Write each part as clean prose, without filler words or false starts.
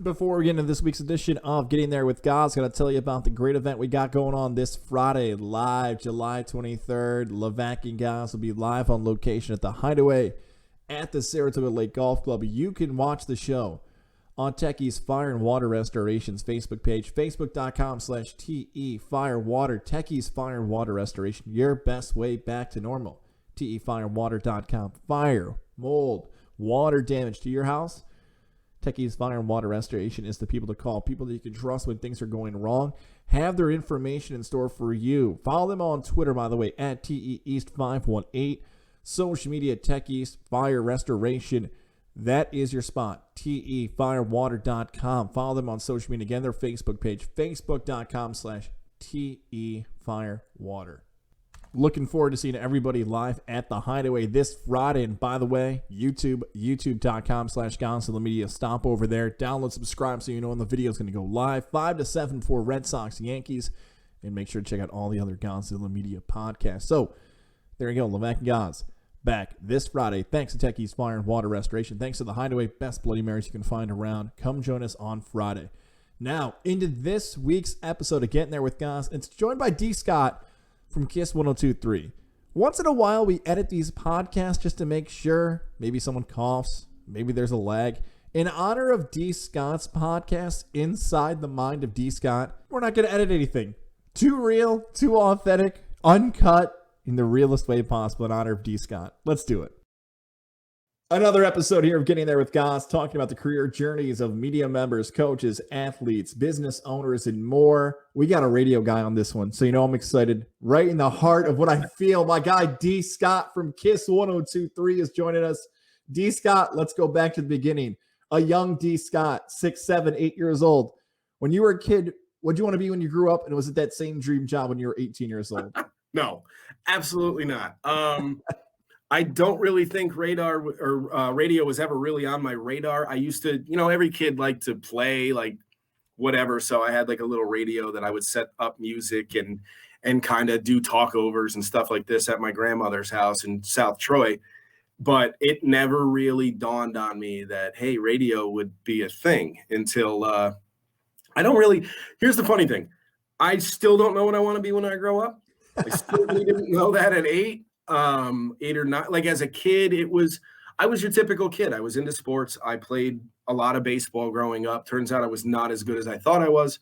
Before we get into this week's edition of Getting There with God's, got to tell you about the great event we got going on this Friday, live July 23rd. Levac and Gods will be live on location at the Hideaway at the Saratoga Lake Golf Club. You can watch the show on Techie's Fire and Water Restoration's Facebook page, facebook.com/TE Firewater. Techie's Fire and Water Restoration, your best way back to normal. TEFirewater.com. Fire, mold, water damage to your house. Techie's Fire and Water Restoration is the people to call, people that you can trust when things are going wrong. Have their information in store for you. Follow them on Twitter, by the way, at TEEast518. Social media, Techie's Fire Restoration. That is your spot, TEFirewater.com. Follow them on social media. Again, their Facebook page, facebook.com/TEFirewater. Looking forward to seeing everybody live at the Hideaway this Friday. And by the way, youtube.com/Gonzalo Media. Stop over there. Download, subscribe so you know when the video is going to go live. 5 to 7 for Red Sox, Yankees. And make sure to check out all the other Gonzalo Media podcasts. So, there you go. Levac and Gods back this Friday. Thanks to Techie's Fire and Water Restoration. Thanks to the Hideaway. Best Bloody Marys you can find around. Come join us on Friday. Now, into this week's episode of Getting There with Gods. It's joined by D. Scott from Kiss 102.3. Once in a while, we edit these podcasts just to make sure. Maybe someone coughs. Maybe there's a lag. In honor of D. Scott's podcast, Inside the Mind of D. Scott, we're not going to edit anything. Too real, too authentic, uncut, in the realest way possible in honor of D. Scott. Let's do it. Another episode here of Getting There with Gods, talking about the career journeys of media members, coaches, athletes, business owners, and more. We got a radio guy on this one, so you know I'm excited. Right in the heart of what I feel, my guy D. Scott from Kiss 102.3 is joining us. D. Scott, let's go back to the beginning. A young D. Scott, 6, 7, 8 years old. When you were a kid, what did you want to be when you grew up? And was it that same dream job when you were 18 years old? No, absolutely not. I don't really think radar or radio was ever really on my radar. I used to, every kid liked to play like whatever. So I had like a little radio that I would set up music and kind of do talkovers and stuff like this at my grandmother's house in South Troy. But it never really dawned on me that, hey, radio would be a thing until here's the funny thing. I still don't know what I want to be when I grow up. I still really didn't know that at 8 or 9. Like as a kid, I was your typical kid. I was into sports. I played a lot of baseball growing up. Turns out I was not as good as I thought I was.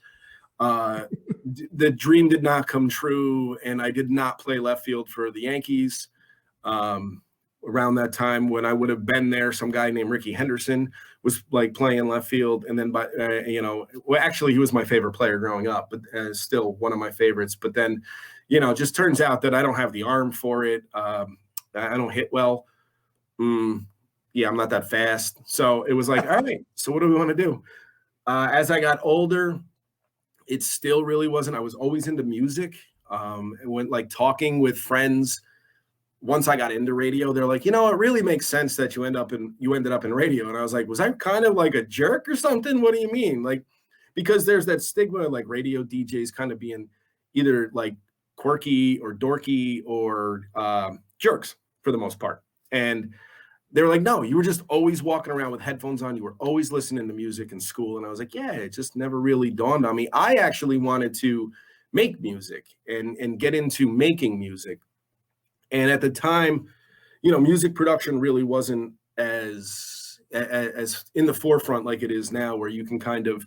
The dream did not come true, and I did not play left field for the Yankees. Around that time when I would have been there, some guy named Ricky Henderson was like playing left field. And then, actually he was my favorite player growing up, but still one of my favorites. But then, just turns out that I don't have the arm for it. I don't hit well. I'm not that fast. So it was like, all right, so what do we want to do? As I got older, it still really wasn't. I was always into music. When like talking with friends, once I got into radio, they're like, it really makes sense that you ended up in radio. And I was like, was I kind of like a jerk or something? What do you mean? Like, because there's that stigma of like radio DJs kind of being either like quirky or dorky or jerks for the most part. And they were like, no, you were just always walking around with headphones on. You were always listening to music in school. And I was like, yeah, it just never really dawned on me. I actually wanted to make music and get into making music. And at the time, music production really wasn't as in the forefront like it is now, where you can kind of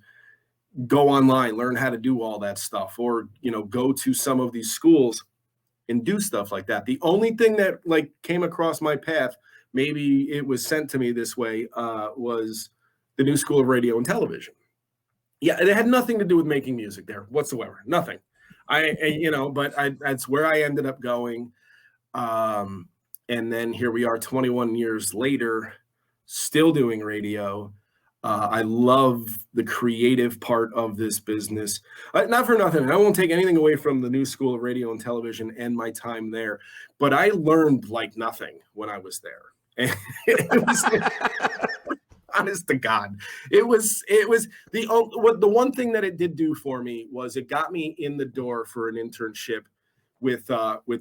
go online, learn how to do all that stuff, or, go to some of these schools and do stuff like that. The only thing that like came across my path, maybe it was sent to me this way, was the New School of Radio and Television. Yeah, it had nothing to do with making music there whatsoever. Nothing. But that's where I ended up going. And then here we are 21 years later, still doing radio. I love the creative part of this business. Not for nothing. I won't take anything away from the New School of Radio and Television and my time there, but I learned like nothing when I was there. It was, honest to God, it was the one thing that it did do for me was it got me in the door for an internship with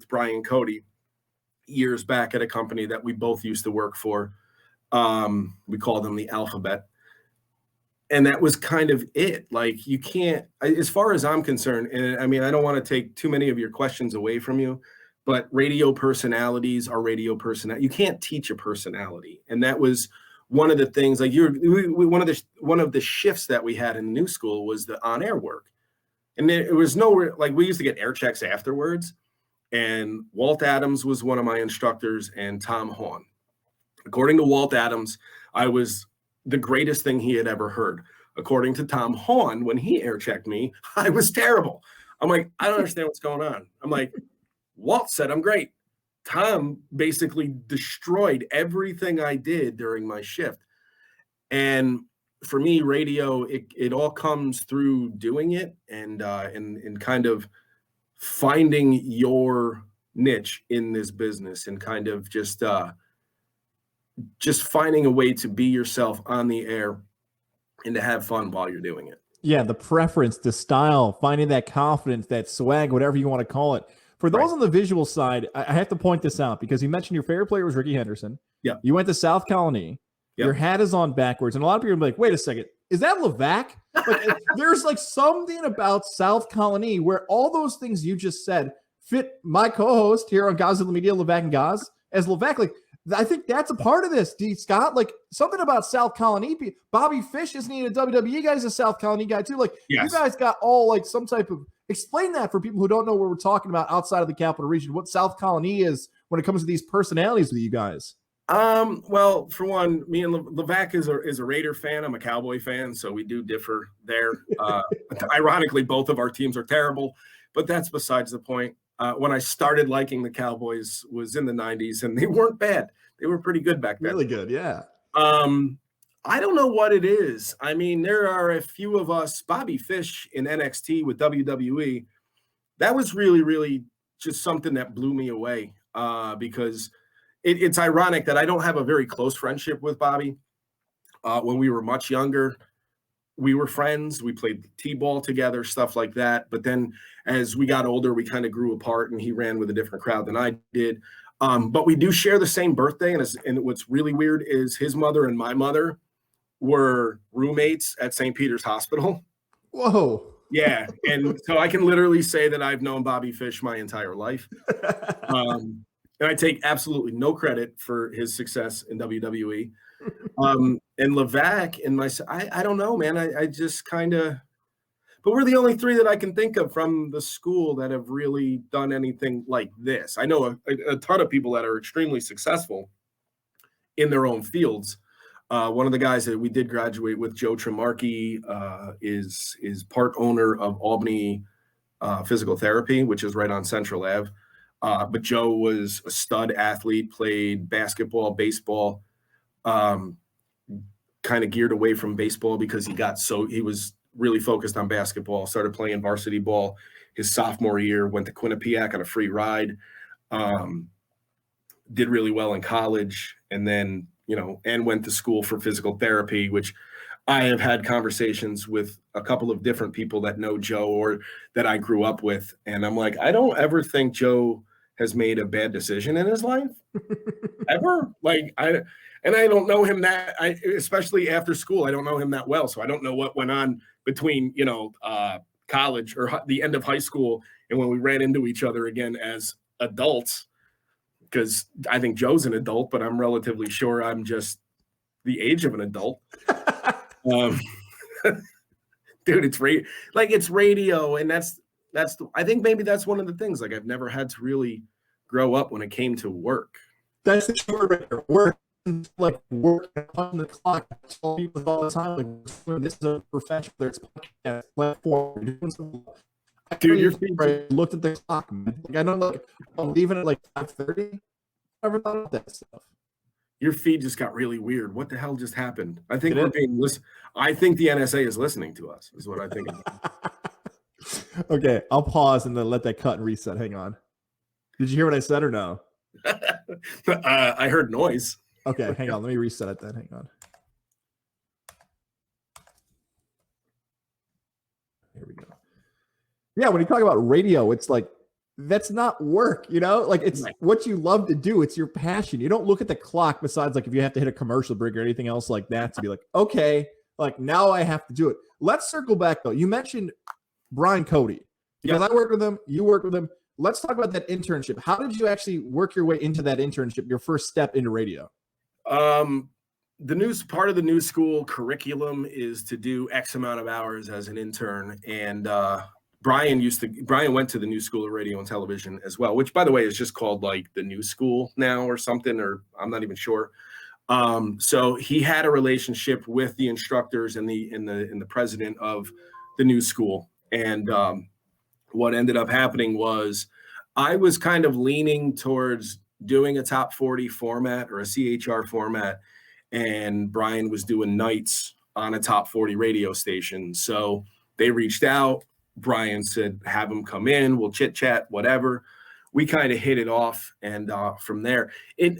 Brian Cody years back at a company that we both used to work for. We called them the Alphabet. And that was kind of it. Like, you can't, as far as I'm concerned, and I mean, I don't want to take too many of your questions away from you, but radio personalities are radio personality. You can't teach a personality. And that was one of the things, like one of the shifts that we had in the new school was the on-air work. And it was like, we used to get air checks afterwards. And Walt Adams was one of my instructors, and Tom Hahn. According to Walt Adams, I was the greatest thing he had ever heard. According to Tom Hahn, when he air checked me, I was terrible. I'm like, I don't understand what's going on. I'm like, Walt said I'm great. Tom basically destroyed everything I did during my shift. And for me, radio, it all comes through doing it and kind of finding your niche in this business, and kind of just finding a way to be yourself on the air and to have fun while you're doing it. Yeah, the preference, the style, finding that confidence, that swag, whatever you want to call it. For those on the visual side, I have to point this out because you mentioned your favorite player was Ricky Henderson. Yeah. You went to South Colony. Yep. Your hat is on backwards. And a lot of people are like, wait a second, is that Levac? Like, there's like something about South Colony where all those things you just said fit my co-host here on Godzilla Media, Levac and Gaz, as Levac. Like, I think that's a part of this, D. Scott. Like, something about South Colony. Bobby Fish isn't even a WWE guy. He's a South Colony guy, too. Like, yes. You guys got all, like, some type of... Explain that for people who don't know what we're talking about outside of the Capital Region, what South Colony is when it comes to these personalities with you guys. Well, for one, me and Levac is a Raider fan. I'm a Cowboy fan, so we do differ there. Ironically, both of our teams are terrible, but that's besides the point. When I started liking the Cowboys was in the 90s, and they weren't bad. They were pretty good back then. Really good, yeah. I don't know what it is. I mean, there are a few of us. Bobby Fish in NXT with WWE, that was really, really just something that blew me away because it's ironic that I don't have a very close friendship with Bobby. When we were much younger, we were friends. We played T-ball together, stuff like that. But then as we got older, we kind of grew apart, and he ran with a different crowd than I did. But we do share the same birthday. And what's really weird is his mother and my mother were roommates at St. Peter's Hospital. Whoa. Yeah. And so I can literally say that I've known Bobby Fish my entire life. And I take absolutely no credit for his success in WWE. And Levac and I don't know, man. I just kind of, but we're the only three that I can think of from the school that have really done anything like this. I know a ton of people that are extremely successful in their own fields. One of the guys that we did graduate with, Joe Tremarchi, is part owner of Albany Physical Therapy, which is right on Central Ave. But Joe was a stud athlete, played basketball, baseball, kind of geared away from baseball because he was really focused on basketball, started playing varsity ball his sophomore year, went to Quinnipiac on a free ride, did really well in college, and then, and went to school for physical therapy, which I have had conversations with a couple of different people that know Joe or that I grew up with. And I'm like, I don't ever think Joe has made a bad decision in his life ever. Like, I don't know him especially after school, I don't know him that well. So I don't know what went on between, college or the end of high school and when we ran into each other again as adults. Because I think Joe's an adult, but I'm relatively sure I'm just the age of an adult. Dude, it's radio, and I think maybe that's one of the things. Like, I've never had to really grow up when it came to work. That's the short right there. Work, like work on the clock. I tell people all the time, like, this is a profession. There's podcast platform. You're doing something. Dude, your feet looked at the clock, man. Like, I know, like, I'm leaving at like 5:30. Never thought about that stuff. Your feed just got really weird. What the hell just happened? I think I think the NSA is listening to us, is what I think. Okay, I'll pause and then let that cut and reset. Hang on. Did you hear what I said or no? I heard noise. Okay, hang on. Let me reset it then. Hang on. Here we go. Yeah, when you talk about radio, it's like, that's not work, like it's right. What you love to do. It's your passion. You don't look at the clock besides like if you have to hit a commercial break or anything else like that to be like, okay, like, now I have to do it. Let's circle back, though. You mentioned Brian Cody, because I worked with him. You worked with him. Let's talk about that internship. How did you actually work your way into that internship, your first step into radio? The news part of the new school curriculum is to do X amount of hours as an intern. And Brian went to the new school of radio and television as well, which, by the way, is just called like the new school now or something, or I'm not even sure. So he had a relationship with the instructors and the president of the new school. And what ended up happening was I was kind of leaning towards doing a top 40 format or a CHR format, and Brian was doing nights on a top 40 radio station. So they reached out. Brian said, have him come in. We'll chit chat, whatever. We kind of hit it off. And from there,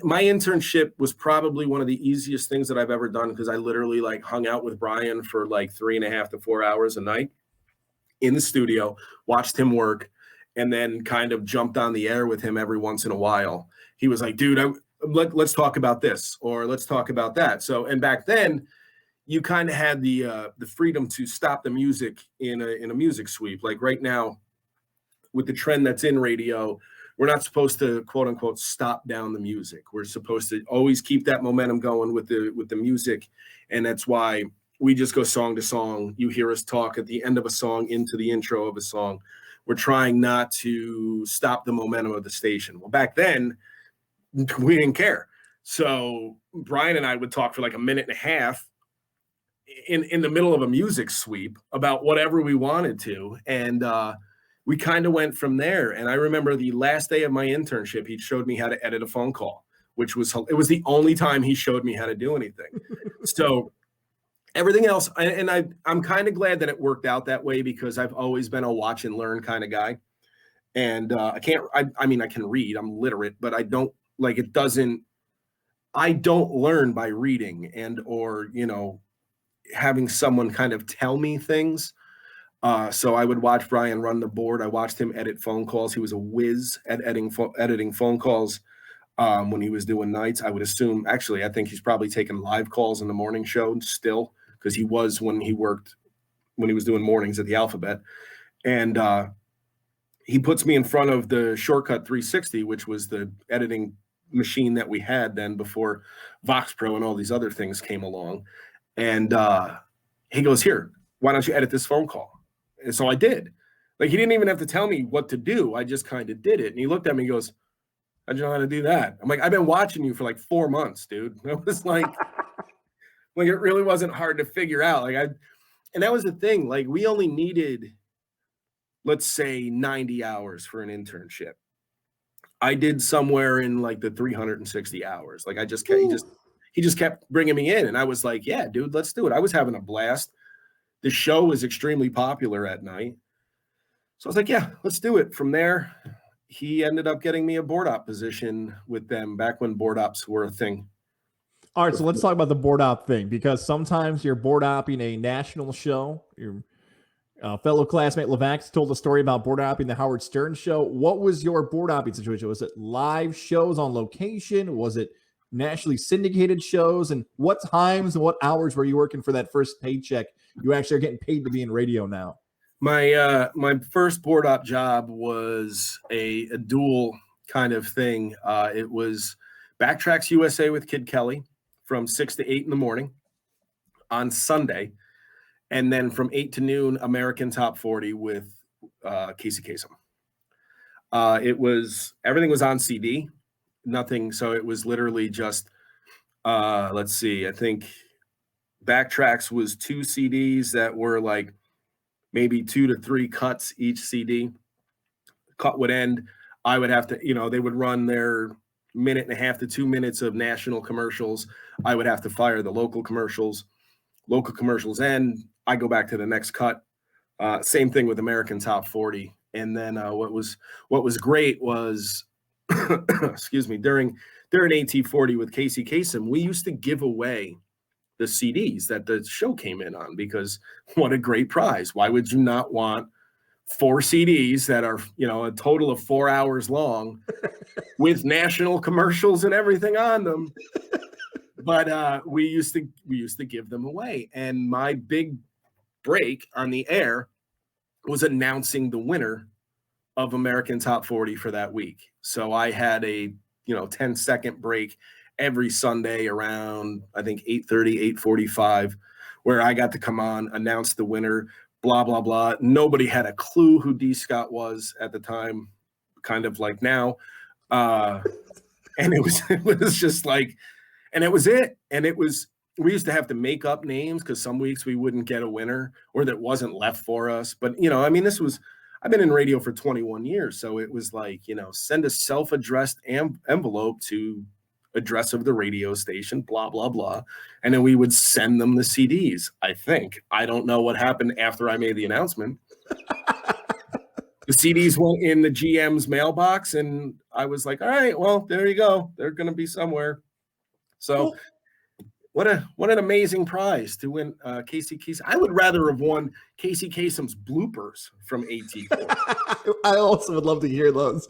my internship was probably one of the easiest things that I've ever done, because I literally like hung out with Brian for like 3.5 to 4 hours a night in the studio, watched him work, and then kind of jumped on the air with him every once in a while. He was like, dude, let's talk about this, or let's talk about that. So, and back then you kind of had the freedom to stop the music in a music sweep. Like right now with the trend that's in radio, we're not supposed to quote unquote stop down the music. We're supposed to always keep that momentum going with the music. And that's why we just go song to song. You hear us talk at the end of a song into the intro of a song. We're trying not to stop the momentum of the station. Well, back then we didn't care. So Brian and I would talk for like a minute and a half in the middle of a music sweep about whatever we wanted to. And we kind of went from there. And I remember the last day of my internship, he showed me how to edit a phone call, it was the only time he showed me how to do anything. So everything else, and I'm kind of glad that it worked out that way, because I've always been a watch and learn kind of guy. And I can read, I'm literate, but I don't learn by reading or having someone kind of tell me things. So I would watch Brian run the board. I watched him edit phone calls. He was a whiz at editing phone calls when he was doing nights. I would assume, actually, I think he's probably taking live calls in the morning show still, because he was when he was doing mornings at the Alphabet. And he puts me in front of the Shortcut 360, which was the editing machine that we had then before Vox Pro and all these other things came along. And he goes, here, why don't you edit this phone call? And so I did. Like, he didn't even have to tell me what to do. I just kind of did it. And he looked at me and goes, how'd you know how to do that? I'm like, I've been watching you for like 4 months, dude. It was like it really wasn't hard to figure out. And that was the thing. Like, we only needed, let's say, 90 hours for an internship. I did somewhere in like the 360 hours. Like, he just kept bringing me in, and I was like, yeah, dude, let's do it. I was having a blast. The show was extremely popular at night. So I was like, yeah, let's do it. From there, he ended up getting me a board op position with them back when board ops were a thing. All right, so let's talk about the board op thing, because sometimes you're board opping a national show. Your fellow classmate Levax told a story about board opping the Howard Stern show. What was your board opping situation? Was it live shows on location? Was it nationally syndicated shows? And what times and what hours were you working for that first paycheck? You actually are getting paid to be in radio now. My first board op job was a dual kind of thing. It was Backtracks USA with Kid Kelly from 6 to 8 in the morning on Sunday. And then from 8 to noon, American Top 40 with Casey Kasem. Everything was on CD, nothing. So it was literally just, let's see, I think Backtracks was 2 CDs that were like maybe 2 to 3 cuts each CD. Cut would end. I would have to, they would run their 1.5 to 2 minutes of national commercials. I would have to fire the local commercials. Local commercials end. I go back to the next cut. Same thing with American Top 40. And then what was great was, excuse me, during AT40 with Casey Kasem, we used to give away the CDs that the show came in on, because what a great prize. Why would you not want 4 CDs that are, a total of 4 hours long with national commercials and everything on them? But we used to give them away. And my big break on the air was announcing the winner of American Top 40 for that week. So I had a 10-second break every Sunday around, I think, 8:30, 8:45, where I got to come on, announce the winner, blah, blah, blah. Nobody had a clue who D. Scott was at the time, kind of like now. And it was just like, and it was it. And we used to have to make up names because some weeks we wouldn't get a winner or that wasn't left for us. But, I've been in radio for 21 years. So it was like, send a self-addressed envelope to address of the radio station, blah, blah, blah. And then we would send them the CDs, I think. I don't know what happened after I made the announcement. The CDs went in the GM's mailbox, and I was like, all right, well, there you go. They're going to be somewhere. So what an amazing prize to win Casey Kasem. I would rather have won Casey Kasem's bloopers from AT4. I also would love to hear those.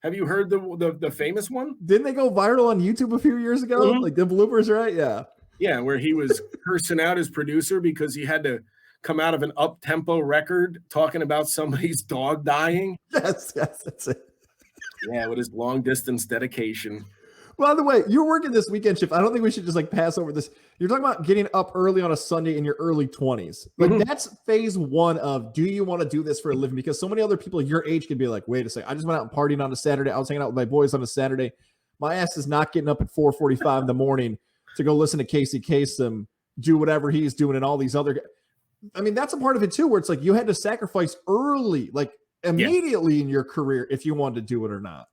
Have you heard the famous one? Didn't they go viral on YouTube a few years ago? Mm-hmm. Like the bloopers, right? Yeah. Yeah, where he was cursing out his producer because he had to come out of an up-tempo record talking about somebody's dog dying. Yes, that's it. Yeah, with his long-distance dedication. By the way, you're working this weekend shift. I don't think we should just pass over this. You're talking about getting up early on a Sunday in your early 20s. That's phase one of, do you want to do this for a living? Because so many other people your age could be like, wait a second, I just went out and partying on a Saturday. I was hanging out with my boys on a Saturday. My ass is not getting up at 4:45 in the morning to go listen to Casey Kasem, do whatever he's doing and all these other guys. I mean, that's a part of it too, where it's like you had to sacrifice early, immediately in your career if you wanted to do it or not.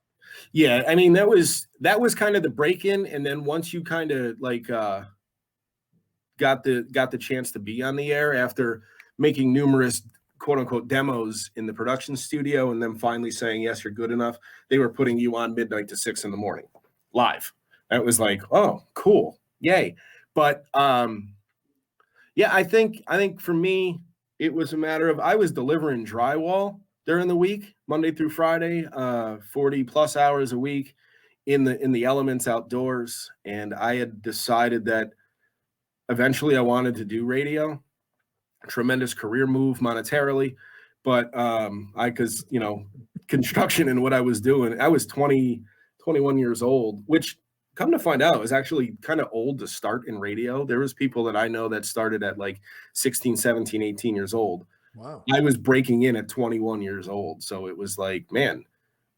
Yeah, I mean, that was kind of the break-in, and then once you kind of got the chance to be on the air after making numerous quote-unquote demos in the production studio, and then finally saying, yes, you're good enough, they were putting you on midnight to 6 a.m. live. It was like, oh, cool, yay. But yeah, I think for me, it was a matter of, I was delivering drywall during the week, Monday through Friday, 40 plus hours a week in the elements outdoors. And I had decided that eventually I wanted to do radio. Tremendous career move monetarily, but because construction and what I was doing, I was 21 years old, which, come to find out, is actually kind of old to start in radio. There was people that I know that started at 16, 17, 18 years old. Wow. I was breaking in at 21 years old. So it was like, man,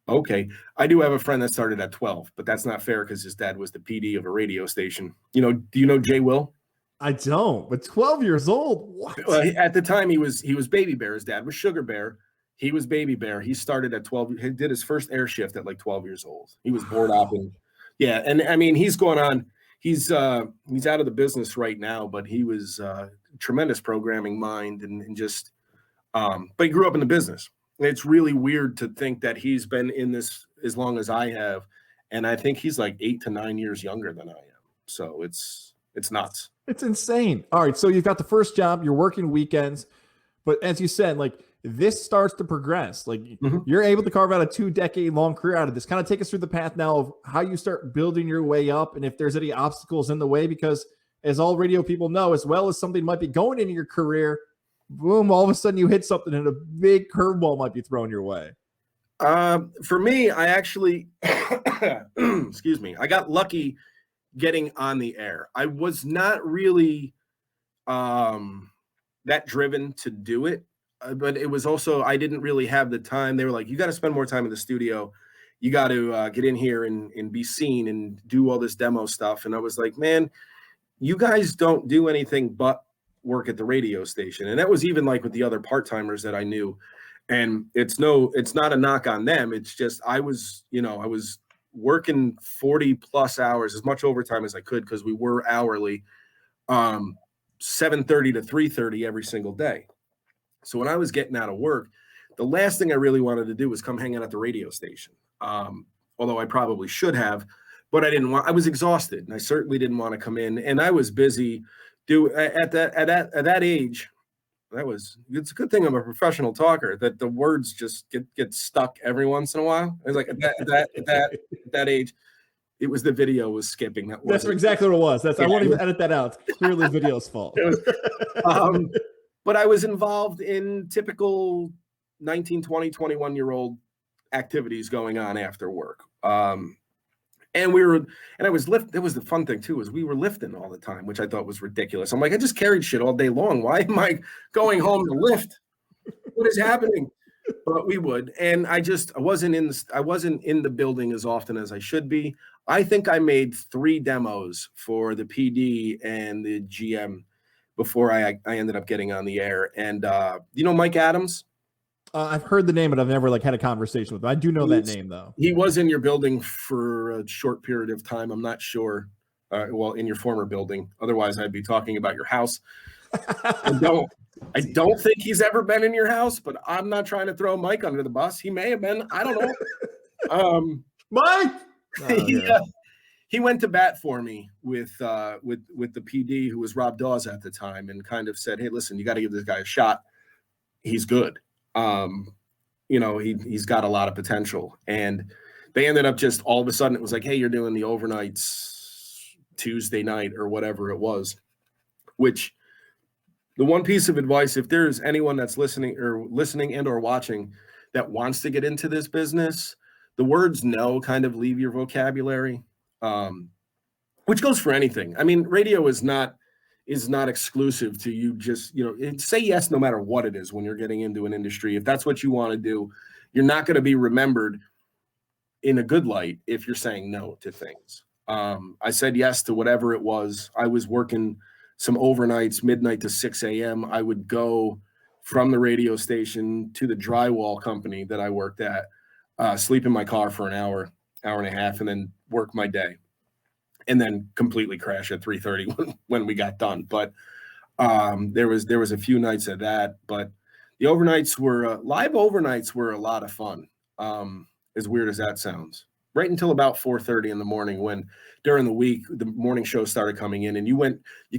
okay. I do have a friend that started at 12, but that's not fair because his dad was the PD of a radio station. Do you know Jay Will? I don't, but 12 years old? What? Well, at the time he was Baby Bear. His dad was Sugar Bear. He was Baby Bear. He started at 12. He did his first air shift at 12 years old. He was bored up. And yeah. And I mean, he's going on, he's out of the business right now, but he was tremendous programming mind and just, but he grew up in the business. It's really weird to think that he's been in this as long as I have. And I think he's 8 to 9 years younger than I am. So it's nuts. It's insane. All right. So you've got the first job, you're working weekends, but as you said, this starts to progress. You're able to carve out a 2-decade-long career out of this. Kind of take us through the path now of how you start building your way up and if there's any obstacles in the way, because as all radio people know, as well as something might be going into your career, boom, all of a sudden you hit something and a big curveball might be thrown your way. For me, I actually, excuse me, I got lucky getting on the air. I was not really that driven to do it, but it was also, I didn't really have the time. They were like, you got to spend more time in the studio. You got to get in here and be seen and do all this demo stuff. And I was like, man, you guys don't do anything but work at the radio station. And that was even with the other part-timers that I knew. And it's not a knock on them. It's just, I was working 40 plus hours, as much overtime as I could, because we were hourly, 7:30 to 3:30 every single day. So when I was getting out of work, the last thing I really wanted to do was come hang out at the radio station. Although I probably should have, but I was exhausted, and I certainly didn't want to come in, and I was busy at that age. It's a good thing I'm a professional talker, that the words just get stuck every once in a while. It's like at that age, It was the video was skipping. That's exactly what it was. I won't even edit that out. It's clearly video's fault. But I was involved in typical 19, 20, 21-year-old activities going on after work. And I was lifting. That was the fun thing too, is we were lifting all the time, which I thought was ridiculous. I'm like, I just carried shit all day long. Why am I going home to lift? What is happening? But we would. And I wasn't in the building as often as I should be. I think I made 3 demos for the PD and the GM before I ended up getting on the air. And you know Mike Adams? I've heard the name, but I've never had a conversation with him. I do know that name though. He was in your building for a short period of time. I'm not sure. Well, in your former building. Otherwise, I'd be talking about your house. I don't think he's ever been in your house, but I'm not trying to throw Mike under the bus. He may have been. I don't know. Mike. He went to bat for me with the PD, who was Rob Dawes at the time, and kind of said, "Hey, listen, you got to give this guy a shot. He's good. He's got a lot of potential." And they ended up just all of a sudden, it was like, "Hey, you're doing the overnights Tuesday night," or whatever it was. Which, the one piece of advice, if there's anyone that's listening and or watching that wants to get into this business, the words "no" kind of leave your vocabulary, which goes for anything. I mean, radio is not exclusive to you. Just, say yes no matter what it is when you're getting into an industry. If that's what you want to do, you're not going to be remembered in a good light if you're saying no to things. I said yes to whatever it was. I was working some overnights, midnight to 6 a.m. I would go from the radio station to the drywall company that I worked at, sleep in my car for an hour and a half, and then work my day, and then completely crash at 3:30 when we got done. But there was a few nights of that, but the overnights were live overnights were a lot of fun. As weird as that sounds, right until about 4:30 in the morning, when during the week the morning show started coming in, and you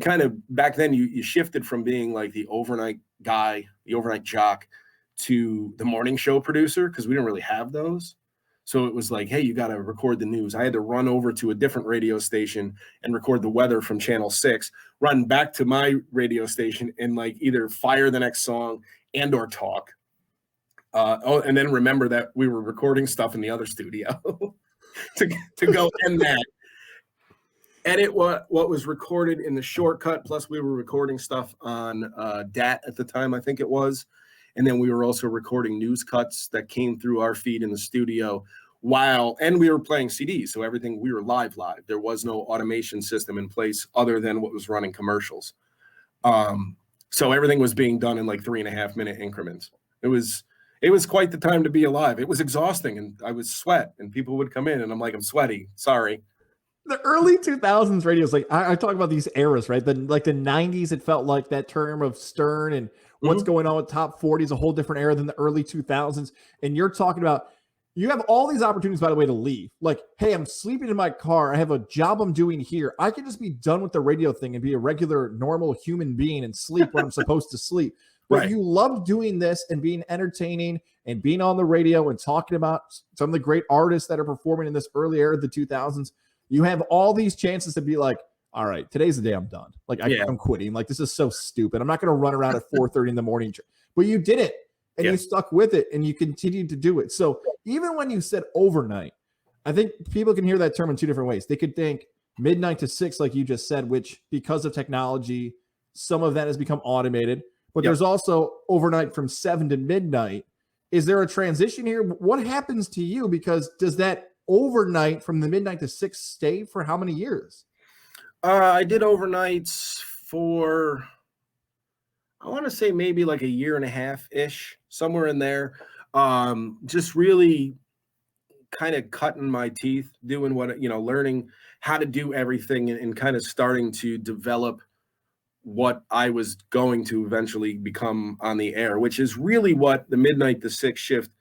kind of back then you shifted from being like the overnight guy, the overnight jock, to the morning show producer, because we didn't really have those. So it was like, hey, you got to record the news. I had to run over to a different radio station and record the weather from Channel 6, run back to my radio station and like either fire the next song and or talk. And then remember that we were recording stuff in the other studio to go end that. Edit what was recorded in the shortcut, plus we were recording stuff on DAT at the time, I think it was. And then we were also recording news cuts that came through our feed in the studio and we were playing CDs. So everything, we were live. There was no automation system in place other than what was running commercials. So everything was being done in like 3.5 minute increments. It was quite the time to be alive. It was exhausting, and I would sweat, and people would come in and I'm like, I'm sweaty. Sorry. The early 2000s radios, like I talk about these eras, right? The 90s, it felt like that term of Stern and what's going on with top 40 is a whole different era than the early 2000s. And you're talking about, you have all these opportunities, by the way, to leave. Like, hey, I'm sleeping in my car. I have a job I'm doing here. I can just be done with the radio thing and be a regular, normal human being and sleep when I'm supposed to sleep. But right. You love doing this and being entertaining and being on the radio and talking about some of the great artists that are performing in this early era of the 2000s. You have all these chances to be like, all right, today's the day I'm done. Like, I'm quitting. Like, this is so stupid. I'm not going to run around at 4:30 in the morning. But you did it, and you stuck with it, and you continued to do it. So even when you said overnight, I think people can hear that term in two different ways. They could think midnight to 6, like you just said, which because of technology, some of that has become automated. But there's also overnight from 7 to midnight. Is there a transition here? What happens to you? Because does that overnight from the midnight to 6 stay for how many years? I did overnights for, I want to say maybe like 1.5 years ish, somewhere in there. Just really kind of cutting my teeth, doing what, learning how to do everything and kind of starting to develop what I was going to eventually become on the air, which is really what the midnight to 6 shift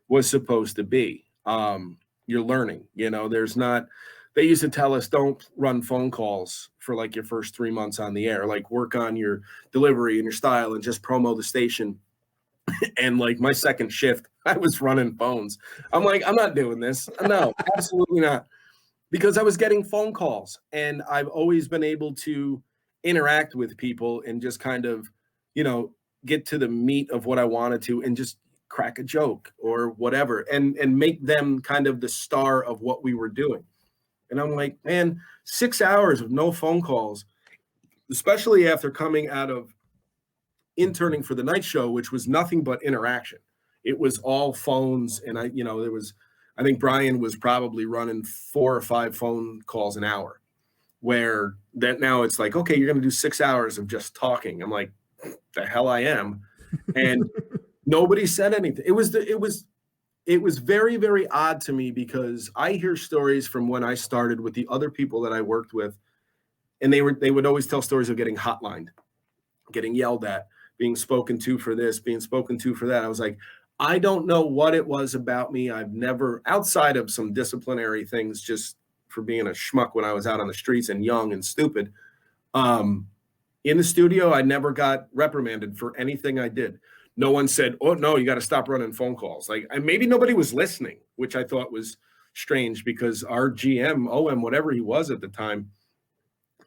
was supposed to be. You're learning, there's not, they used to tell us, don't run phone calls for like your first 3 months on the air, like work on your delivery and your style and just promo the station. And like my second shift, I was running phones. I'm like, I'm not doing this. No, absolutely not. Because I was getting phone calls, and I've always been able to interact with people and just kind of, get to the meat of what I wanted to and just crack a joke or whatever and make them kind of the star of what we were doing. And I'm like, man, 6 hours of no phone calls, especially after coming out of interning for the night show, which was nothing but interaction. It was all phones. And I think Brian was probably running 4 or 5 phone calls an hour, where that now it's like, okay, you're going to do 6 hours of just talking. I'm like, the hell I am. And nobody said anything. It was very, very odd to me, because I hear stories from when I started with the other people that I worked with, and they would always tell stories of getting hotlined, getting yelled at, being spoken to for this, being spoken to for that. I was like, I don't know what it was about me. I've never, outside of some disciplinary things, just for being a schmuck when I was out on the streets and young and stupid, in the studio, I never got reprimanded for anything I did. No one said, oh, no, you got to stop running phone calls. Like, maybe nobody was listening, which I thought was strange, because our GM, OM, whatever he was at the time,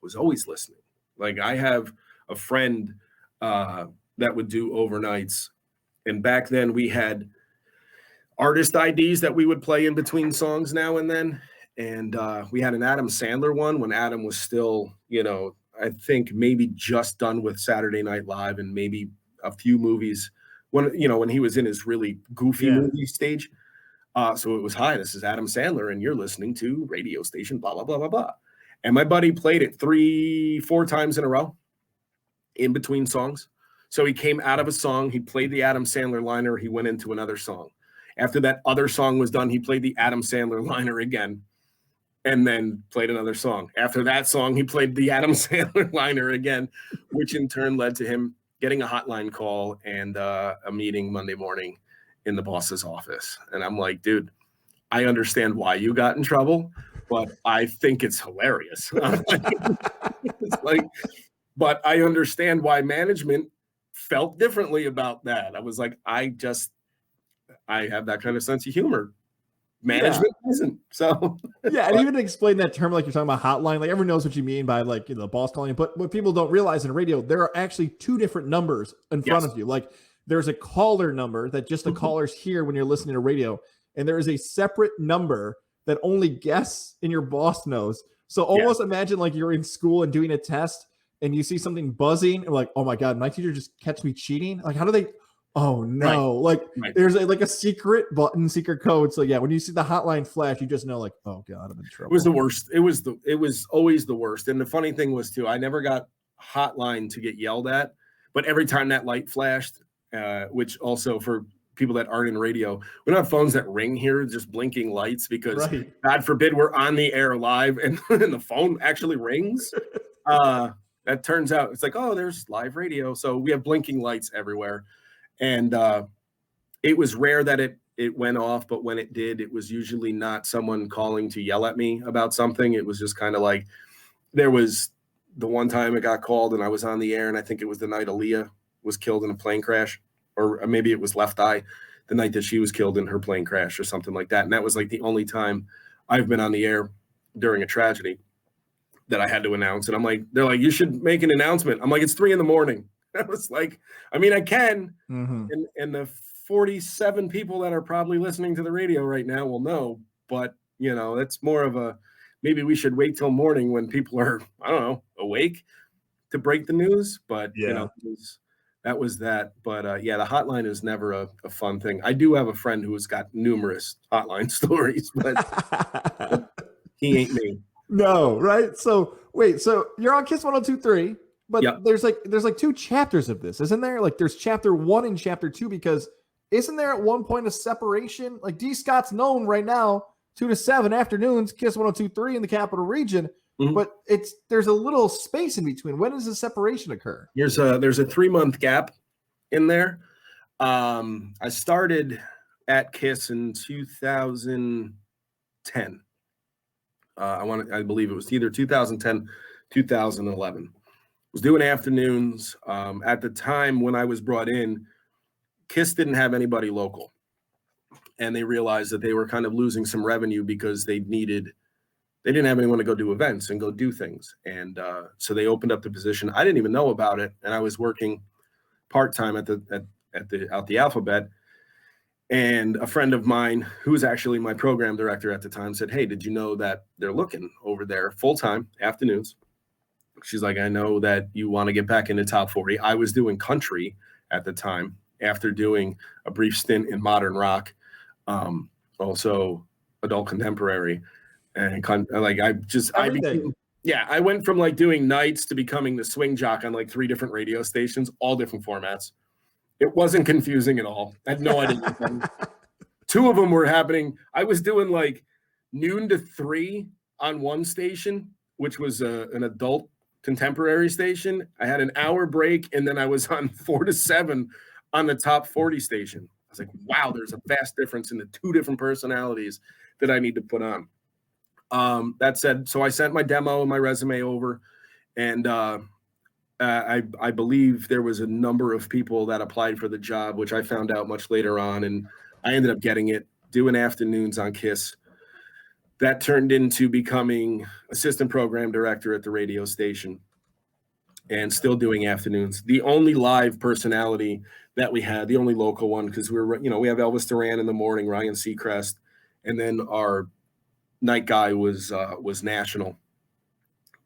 was always listening. Like, I have a friend that would do overnights. And back then we had artist IDs that we would play in between songs now and then. And we had an Adam Sandler one when Adam was still, I think maybe just done with Saturday Night Live and maybe a few movies when he was in his really goofy movie stage. So it was, hi, this is Adam Sandler, and you're listening to radio station, blah, blah, blah, blah, blah. And my buddy played it 3-4 times in a row in between songs. So he came out of a song, he played the Adam Sandler liner, he went into another song. After that other song was done, he played the Adam Sandler liner again, and then played another song. After that song, he played the Adam Sandler liner again, which in turn led to him getting a hotline call and a meeting Monday morning in the boss's office. And I'm like, dude, I understand why you got in trouble, but I think it's hilarious. But I understand why management felt differently about that. I was like, I have that kind of sense of humor. Management isn't. So yeah, and even to explain that term, like you're talking about hotline, like everyone knows what you mean by like the boss calling. But what people don't realize in radio, there are actually 2 different numbers in front of you. Like there's a caller number that just the callers hear when you're listening to radio, and there is a separate number that only guests and your boss knows. So almost imagine like you're in school and doing a test, and you see something buzzing, and like, oh my god, my teacher just catch me cheating. Like, how do they? Oh no! There's a secret button, secret code. So yeah, when you see the hotline flash, you just know, like, oh god, I'm in trouble. It was the worst. It was always the worst. And the funny thing was too, I never got hotline to get yelled at, but every time that light flashed, which also for people that aren't in radio, we don't have phones that ring here, just blinking lights, because God forbid we're on the air live and the phone actually rings. That turns out it's like, oh, there's live radio, so we have blinking lights everywhere. And it was rare that it went off, but when it did, it was usually not someone calling to yell at me about something. It was just kind of like, there was the one time it got called and I was on the air, and I think it was the night Aaliyah was killed in a plane crash, or maybe it was Left Eye, the night that she was killed in her plane crash or something like that. And that was like the only time I've been on the air during a tragedy that I had to announce. And I'm like, they're like, you should make an announcement. I'm like, it's 3 a.m. I was like, I mean, I can. And the 47 people that are probably listening to the radio right now will know, but it's more of a, maybe we should wait till morning when people are, I don't know, awake to break the news. But that was that. But the hotline is never a fun thing. I do have a friend who's got numerous hotline stories, but he ain't me. No, right? So wait, so you're on Kiss 102.3. But there's like 2 chapters of this, isn't there? Like there's chapter 1 and chapter 2, because isn't there at one point a separation? Like D. Scott's known right now 2 to 7 afternoons, Kiss 102.3 in the capital region, but there's a little space in between. When does the separation occur? There's a 3-month gap in there. I started at Kiss in 2010. I believe it was either 2010, 2011. Was doing afternoons. At the time when I was brought in, Kiss didn't have anybody local, and they realized that they were kind of losing some revenue because they needed they didn't have anyone to go do events and go do things. And so they opened up the position. I didn't even know about it. And I was working part-time at the Alphabet. And a friend of mine, who was actually my program director at the time, said, "Hey, did you know that they're looking over there full-time afternoons?" She's like, "I know that you want to get back into top 40. I was doing country at the time after doing a brief stint in modern rock, also adult contemporary. And I went from like doing nights to becoming the swing jock on like 3 different radio stations, all different formats. It wasn't confusing at all. I had no idea. 2 of them were happening. I was doing like noon to 3 on one station, which was an adult contemporary station. I had an hour break, and then I was on 4 to 7 on the top 40 station. I was like, wow, there's a vast difference in the 2 different personalities that I need to put on. That said, so I sent my demo and my resume over, and I believe there was a number of people that applied for the job, which I found out much later on, and I ended up getting it, doing afternoons on KISS. That turned into becoming assistant program director at the radio station and still doing afternoons. The only live personality that we had, the only local one, because we have Elvis Duran in the morning, Ryan Seacrest, and then our night guy was national,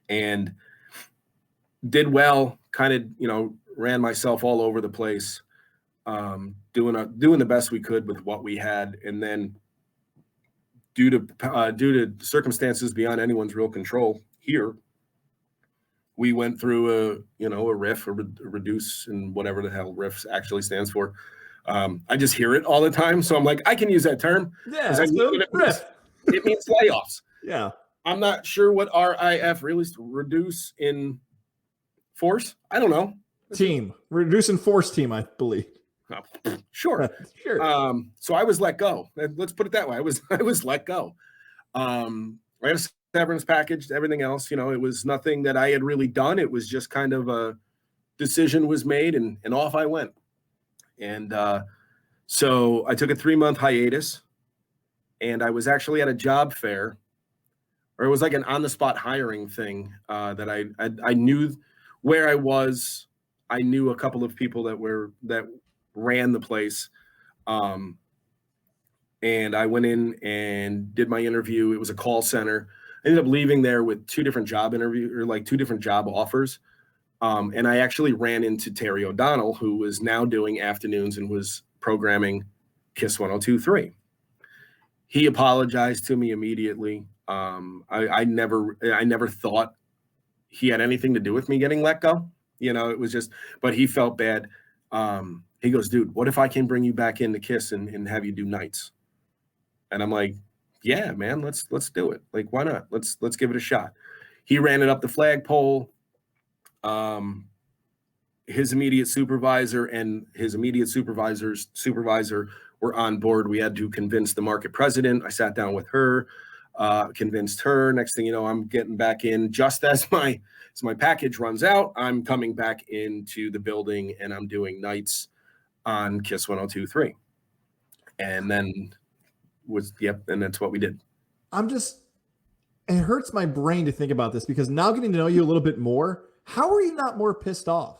and did well, kind of, ran myself all over the place, doing the best we could with what we had. And then due to circumstances beyond anyone's real control here, we went through a RIF, or reduce, and whatever the hell RIF actually stands for. I just hear it all the time, so I'm like, I can use that term. Yeah, RIF. It means layoffs. Yeah. I'm not sure what RIF released, reduce in force. I don't know. Team. Reduce in force team, I believe. Oh, sure. Sure. So I was let go. Let's put it that way. I was let go. I had a severance package, everything else. It was nothing that I had really done. It was just kind of a decision was made, and off I went. And so I took a 3-month hiatus. And I was actually at a job fair, or it was like an on-the-spot hiring thing that I knew where I was. I knew a couple of people that ran the place, and I went in and did my interview. It was a call center. I ended up leaving there with 2 different job offers, and I actually ran into Terry O'Donnell, who was now doing afternoons and was programming KISS 102.3. He apologized to me immediately. I never thought he had anything to do with me getting let go. It was just, but he felt bad. He goes, "Dude, what if I can bring you back into KISS and have you do nights?" And I'm like, "Yeah, man, let's do it. Like, why not? Let's give it a shot." He ran it up the flagpole. His immediate supervisor and his immediate supervisor's supervisor were on board. We had to convince the market president. I sat down with her, convinced her. Next thing you know, I'm getting back in just as my package runs out. I'm coming back into the building, and I'm doing nights on KISS 102.3. And then and that's what we did. It hurts my brain to think about this, because now getting to know you a little bit more, how are you not more pissed off?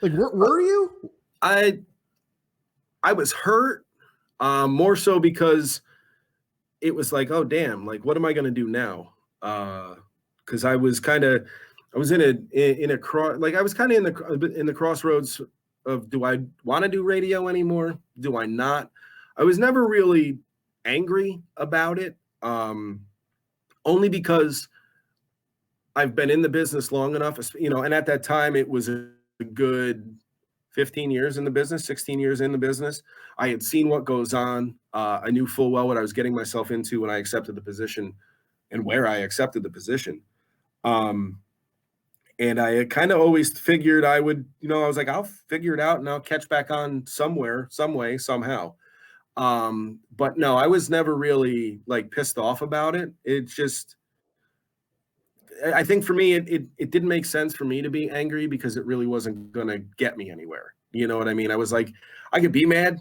Like, were you? I was hurt, more so because it was like, oh damn, like what am I gonna do now? Because I was in the crossroads of, do I want to do radio anymore? Do I not? I was never really angry about it, only because I've been in the business long enough, and at that time it was a good 15 years in the business, 16 years in the business. I had seen what goes on. I knew full well what I was getting myself into when I accepted the position and where I accepted the position. And I kind of always figured I would, I was like, I'll figure it out and I'll catch back on somewhere, some way, somehow. But no, I was never really like pissed off about it. It just, I think for me, it didn't make sense for me to be angry, because it really wasn't going to get me anywhere. You know what I mean? I was like, I could be mad,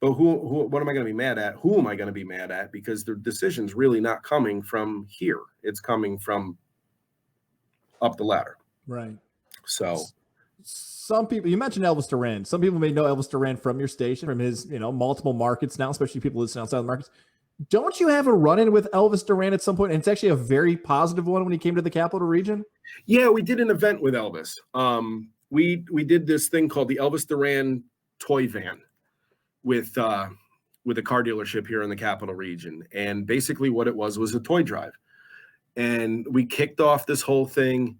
But what am I going to be mad at? Who am I going to be mad at? Because the decision's really not coming from here. It's coming from up the ladder. Right. So some people, you mentioned Elvis Duran. Some people may know Elvis Duran from your station, from his, multiple markets now, especially people listening outside the markets. Don't you have a run-in with Elvis Duran at some point? And it's actually a very positive one when he came to the Capital Region. Yeah, we did an event with Elvis. We did this thing called the Elvis Duran Toy Van with a car dealership here in the Capital Region. And basically what it was a toy drive. And we kicked off this whole thing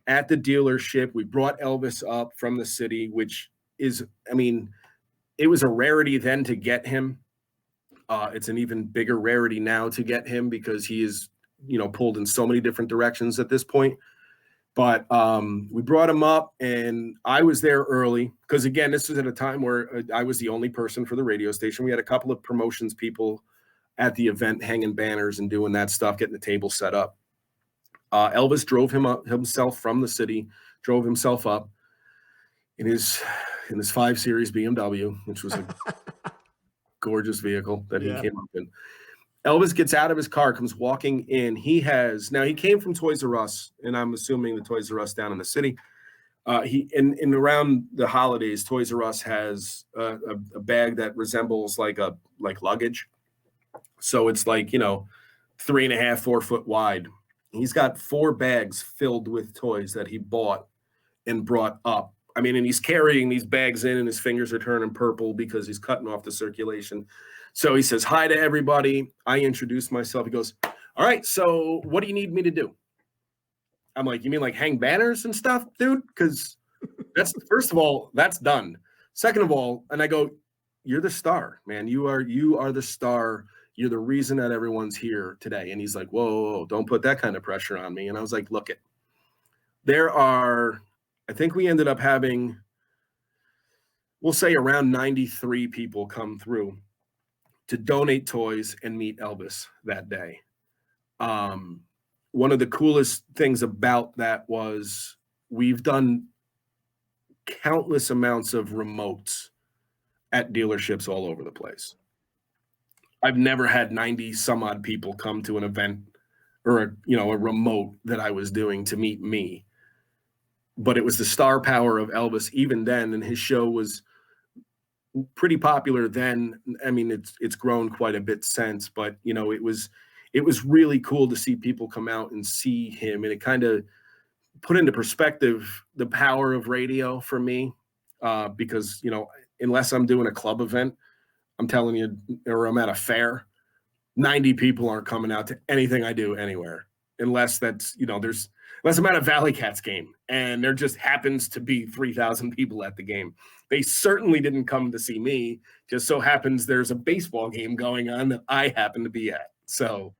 at the dealership. We brought Elvis up from the city, which is, it was a rarity then to get him. It's an even bigger rarity now to get him because he is, pulled in so many different directions at this point. But we brought him up, and I was there early because, again, this was at a time where I was the only person for the radio station. We had a couple of promotions people at the event hanging banners and doing that stuff, getting the table set up. Elvis drove himself from the city, drove himself up in his 5 Series BMW, which was a gorgeous vehicle that he came up in. Elvis gets out of his car, comes walking in. He came from Toys R Us, and I'm assuming the Toys R Us down in the city. He around the holidays, Toys R Us has a bag that resembles like luggage. So it's 3.5, 4 foot wide. He's got 4 bags filled with toys that he bought and brought up. And he's carrying these bags in, and his fingers are turning purple because he's cutting off the circulation. So he says, "Hi to everybody." I introduce myself. He goes, "All right, so what do you need me to do?" I'm like, "You mean like hang banners and stuff, dude? Because that's, first of all, that's done. Second of all," and I go, "You're the star, man. You are the star. You're the reason that everyone's here today." And he's like, whoa, don't put that kind of pressure on me. And I was like, look, I think we ended up having, we'll say around 93 people come through to donate toys and meet Elvis that day. One of the coolest things about that was we've done countless amounts of remotes at dealerships all over the place. I've never had 90 some odd people come to an event or a remote that I was doing to meet me. But it was the star power of Elvis even then, and his show was pretty popular then. It's grown quite a bit since, but it was really cool to see people come out and see him, and it kind of put into perspective the power of radio for me, because unless I'm doing a club event, I'm telling you, or I'm at a fair, 90 people aren't coming out to anything I do anywhere, unless that's, unless I'm at a Valley Cats game and there just happens to be 3,000 people at the game. They certainly didn't come to see me. Just so happens there's a baseball game going on that I happen to be at. So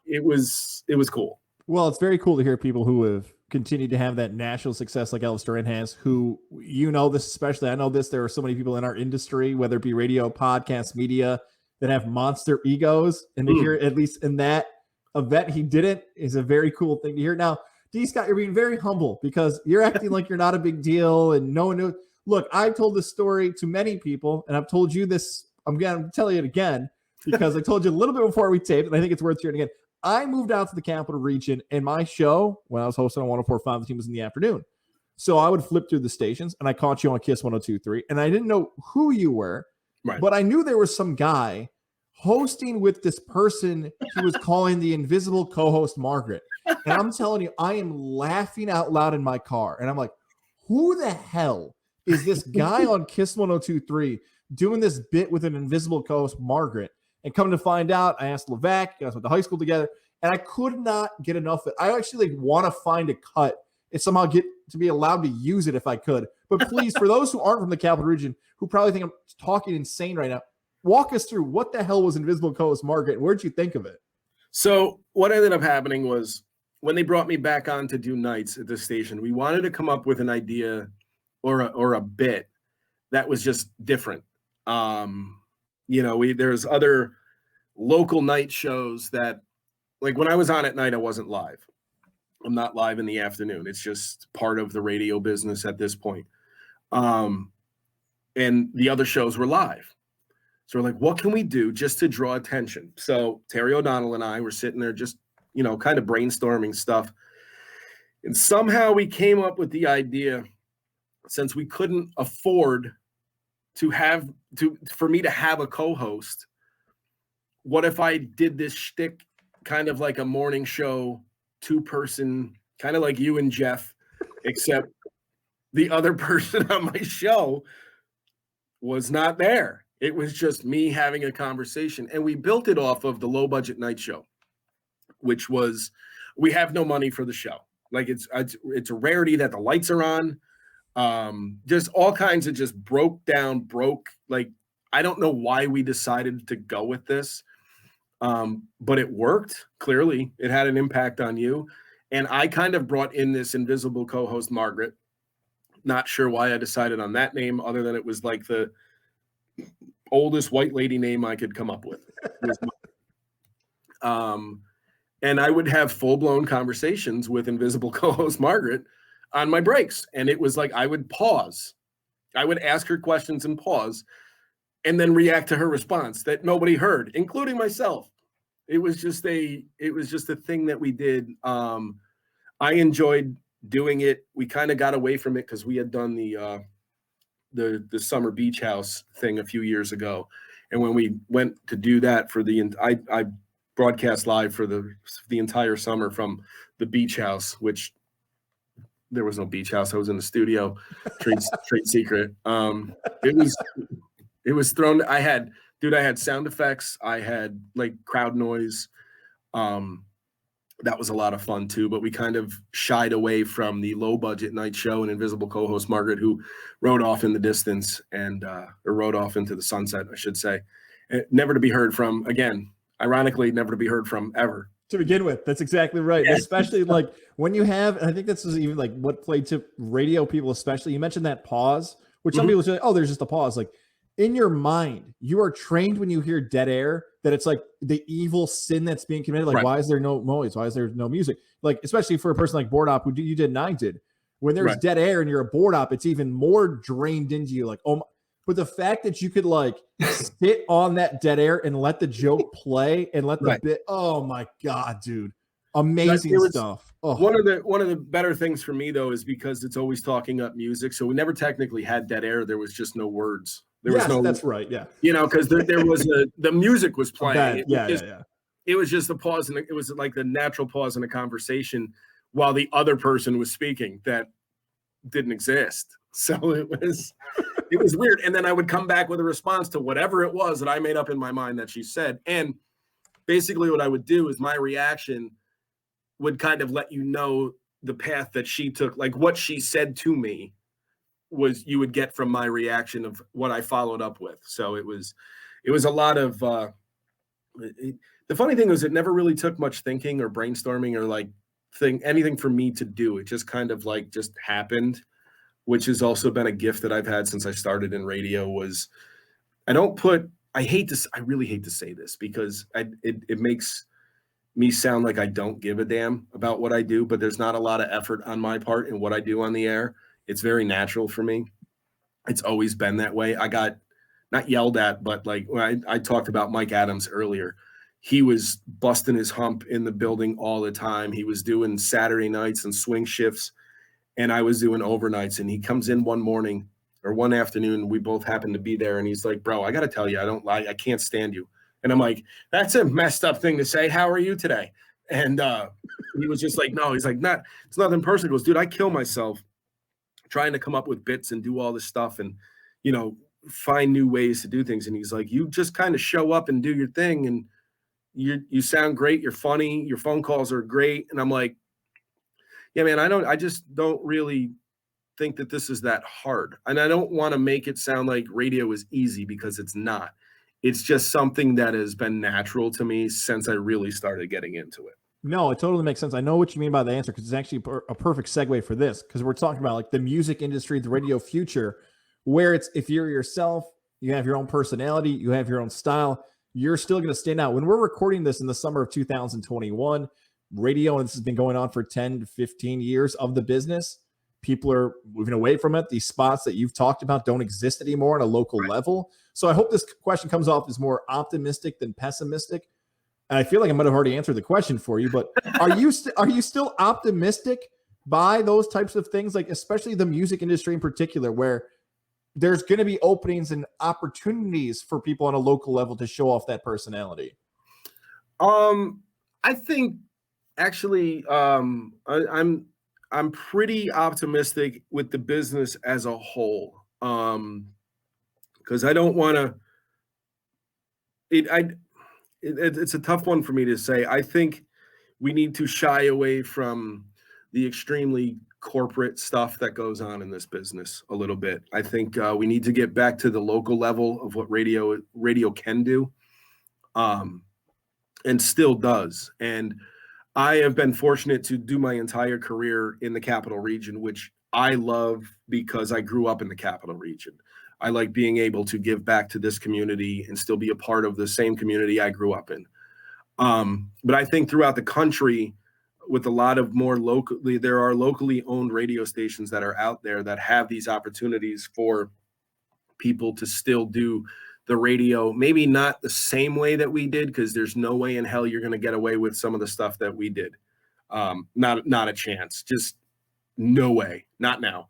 it was cool. Well, it's very cool to hear people who have continued to have that national success like Elvis Duran has, who, this especially, I know this, there are so many people in our industry, whether it be radio, podcast, media, that have monster egos, and to hear, at least in that event, he didn't, is a very cool thing to hear. Now, D. Scott, you're being very humble because you're acting like you're not a big deal and no one knew. Look, I've told this story to many people, and I've told you this, I'm going to tell you it again, because I told you a little bit before we taped, and I think it's worth hearing again. I moved out to the Capital Region, and my show, when I was hosting on 104.5, the team was in the afternoon. So I would flip through the stations, and I caught you on KISS 102.3, and I didn't know who you were, right, but I knew there was some guy hosting with this person who was calling the invisible co-host Margaret. And I'm telling you, I am laughing out loud in my car. And I'm like, who the hell is this guy on KISS 102.3 doing this bit with an invisible co-host Margaret? And come to find out, I asked Levac, you guys went to high school together, and I could not get enough of it. I actually want to find a cut and somehow get to be allowed to use it if I could. But please, for those who aren't from the Capital Region, who probably think I'm talking insane right now, walk us through what the hell was invisible co-host Margaret, and where'd you think of it? So what ended up happening was when they brought me back on to do nights at the station, we wanted to come up with an idea or a bit that was just different. There's other local night shows that, like when I was on at night, I wasn't live. I'm not live in the afternoon. It's just part of the radio business at this point. And the other shows were live. So we're like, what can we do just to draw attention? So Terry O'Donnell and I were sitting there just, kind of brainstorming stuff. And somehow we came up with the idea, since we couldn't afford for me to have a co-host, what if I did this shtick kind of like a morning show, 2-person, kind of like you and Jeff, except the other person on my show was not there. It was just me having a conversation. And we built it off of the Low Budget Night Show, which was, we have no money for the show. Like it's a rarity that the lights are on. Just all kinds of just broke. Like, I don't know why we decided to go with this. But it worked. Clearly it had an impact on you. And I kind of brought in this invisible co-host, Margaret. Not sure why I decided on that name, other than it was like the oldest white lady name I could come up with. And I would have full-blown conversations with invisible co-host Margaret on my breaks. And it was like, I would pause. I would ask her questions and pause, and then react to her response that nobody heard, including myself. It was just a thing that we did. I enjoyed doing it. We kind of got away from it because we had done the summer beach house thing a few years ago. And when we went to do that for I broadcast live for the entire summer from the beach house, which there was no beach house. I was in the studio, trade secret. It was thrown. I had sound effects. I had like crowd noise. That was a lot of fun too, but we kind of shied away from the Low Budget Night Show and invisible co-host Margaret, who rode off in the distance or rode off into the sunset, I should say. Never to be heard from again. Ironically, never to be heard from ever. To begin with, that's exactly right. Yeah. Especially like when you have, and I think this is even like what played to radio people, especially. You mentioned that pause, which some people say, oh, there's just a pause. Like in your mind, you are trained when you hear dead air that it's like the evil sin that's being committed. Like, why is there no noise? Why is there no music? Like, especially for a person like Board Op, who you did and I did. When there's dead air and you're a Board Op, it's even more drained into you. Like, oh my. But the fact that you could like sit on that dead air and let the joke play and let the bit, oh my God, dude. Amazing stuff. Oh. One of the better things for me though is because it's always talking up music. So we never technically had dead air. There was just no words. There was no. That's right. Yeah. Because there was the music was playing. Yeah. It was just a pause, and it was like the natural pause in a conversation while the other person was speaking that didn't exist. So it was weird. And then I would come back with a response to whatever it was that I made up in my mind that she said. And basically what I would do is my reaction would kind of let you know the path that she took, like what she said to me was you would get from my reaction of what I followed up with. So it was a lot of, the funny thing was it never really took much thinking or brainstorming or like anything for me to do. It just kind of like just happened, which has also been a gift that I've had since I started in radio. Was I really hate to say this because it makes me sound like I don't give a damn about what I do, but there's not a lot of effort on my part in what I do on the air. It's very natural for me. It's always been that way. I got not yelled at, but like when I talked about Mike Adams earlier, he was busting his hump in the building all the time. He was doing Saturday nights and swing shifts, and I was doing overnights. And he comes in one morning or one afternoon, we both happened to be there, and he's like, bro, I got to tell you, I can't stand you. And I'm like, that's a messed up thing to say. How are you today? And he was just like, no, he's like, it's nothing personal. He goes, dude, I kill myself trying to come up with bits and do all this stuff and, find new ways to do things. And he's like, you just kind of show up and do your thing. And you sound great. You're funny. Your phone calls are great. And I'm like, yeah, man, I just don't really think that this is that hard. And I don't want to make it sound like radio is easy because it's not. It's just something that has been natural to me since I really started getting into it. No, it totally makes sense. I know what you mean by the answer because it's actually a perfect segue for this because we're talking about like the music industry, the radio future, where it's if you're yourself, you have your own personality, you have your own style, you're still going to stand out. When we're recording this in the summer of 2021, radio, and this has been going on for 10 to 15 years of the business, people are moving away from it. These spots that you've talked about don't exist anymore on a local level. So I hope this question comes off as more optimistic than pessimistic. And I feel like I might have already answered the question for you, but are you still optimistic by those types of things, like especially the music industry in particular, where there's going to be openings and opportunities for people on a local level to show off that personality? I think actually, I'm pretty optimistic with the business as a whole. Because I don't want to. It's a tough one for me to say. I think we need to shy away from the extremely corporate stuff that goes on in this business a little bit. I think we need to get back to the local level of what radio can do, and still does. And I have been fortunate to do my entire career in the Capital Region, which I love because I grew up in the Capital Region. I like being able to give back to this community and still be a part of the same community I grew up in. But I think throughout the country, with a lot of more locally, there are locally owned radio stations that are out there that have these opportunities for people to still do the radio, maybe not the same way that we did, because there's no way in hell you're going to get away with some of the stuff that we did. Not a chance. Just no way. Not now.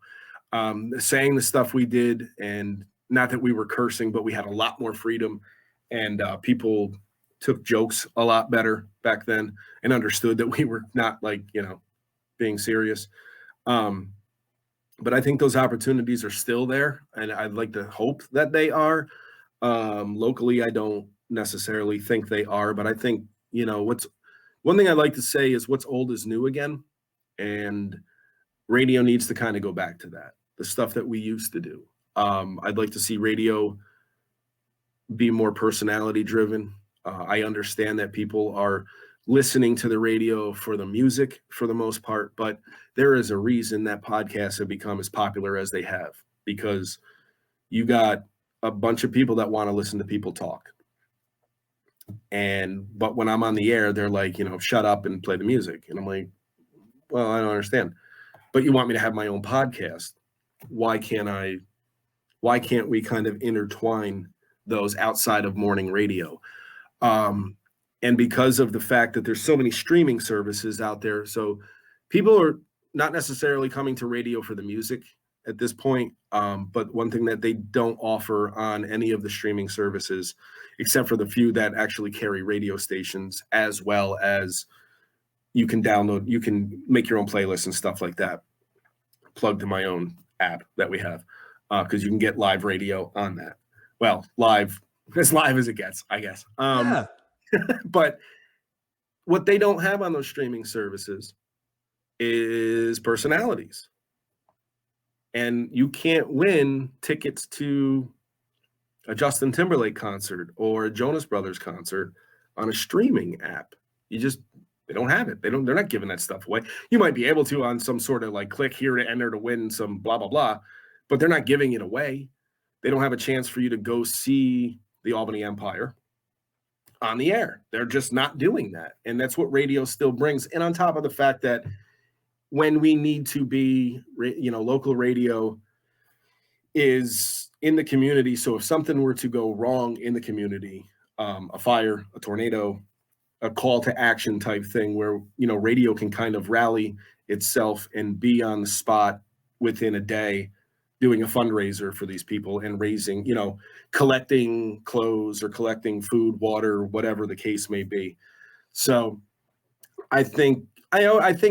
Saying the stuff we did, and not that we were cursing, but we had a lot more freedom, and people took jokes a lot better back then and understood that we were not being serious. But I think those opportunities are still there, and I'd like to hope that they are. Locally, I don't necessarily think they are, but I think, one thing I like to say is what's old is new again. And radio needs to kind of go back to that, the stuff that we used to do. I'd like to see radio be more personality driven. I understand that people are listening to the radio for the music for the most part, but there is a reason that podcasts have become as popular as they have, because you got a bunch of people that want to listen to people talk. But when I'm on the air, they're like, shut up and play the music. And I'm like, well, I don't understand. But you want me to have my own podcast. Why can't we kind of intertwine those outside of morning radio? And because of the fact that there's so many streaming services out there, so people are not necessarily coming to radio for the music at this point. But one thing that they don't offer on any of the streaming services, except for the few that actually carry radio stations, as well as you can make your own playlists and stuff like that. Plug to my own app that we have, because you can get live radio on that. Well, as live as it gets, I guess. Yeah. But what they don't have on those streaming services is personalities. And you can't win tickets to a Justin Timberlake concert or a Jonas Brothers concert on a streaming app. They don't have it. They're not giving that stuff away. You might be able to on some sort of click here to enter to win some blah, blah, blah, but they're not giving it away. They don't have a chance for you to go see the Albany Empire on the air. They're just not doing that. And that's what radio still brings. And on top of the fact that when we need to be, local radio is in the community. So if something were to go wrong in the community, a fire, a tornado, a call to action type thing where, radio can kind of rally itself and be on the spot within a day doing a fundraiser for these people and raising, collecting clothes or collecting food, water, whatever the case may be. So I think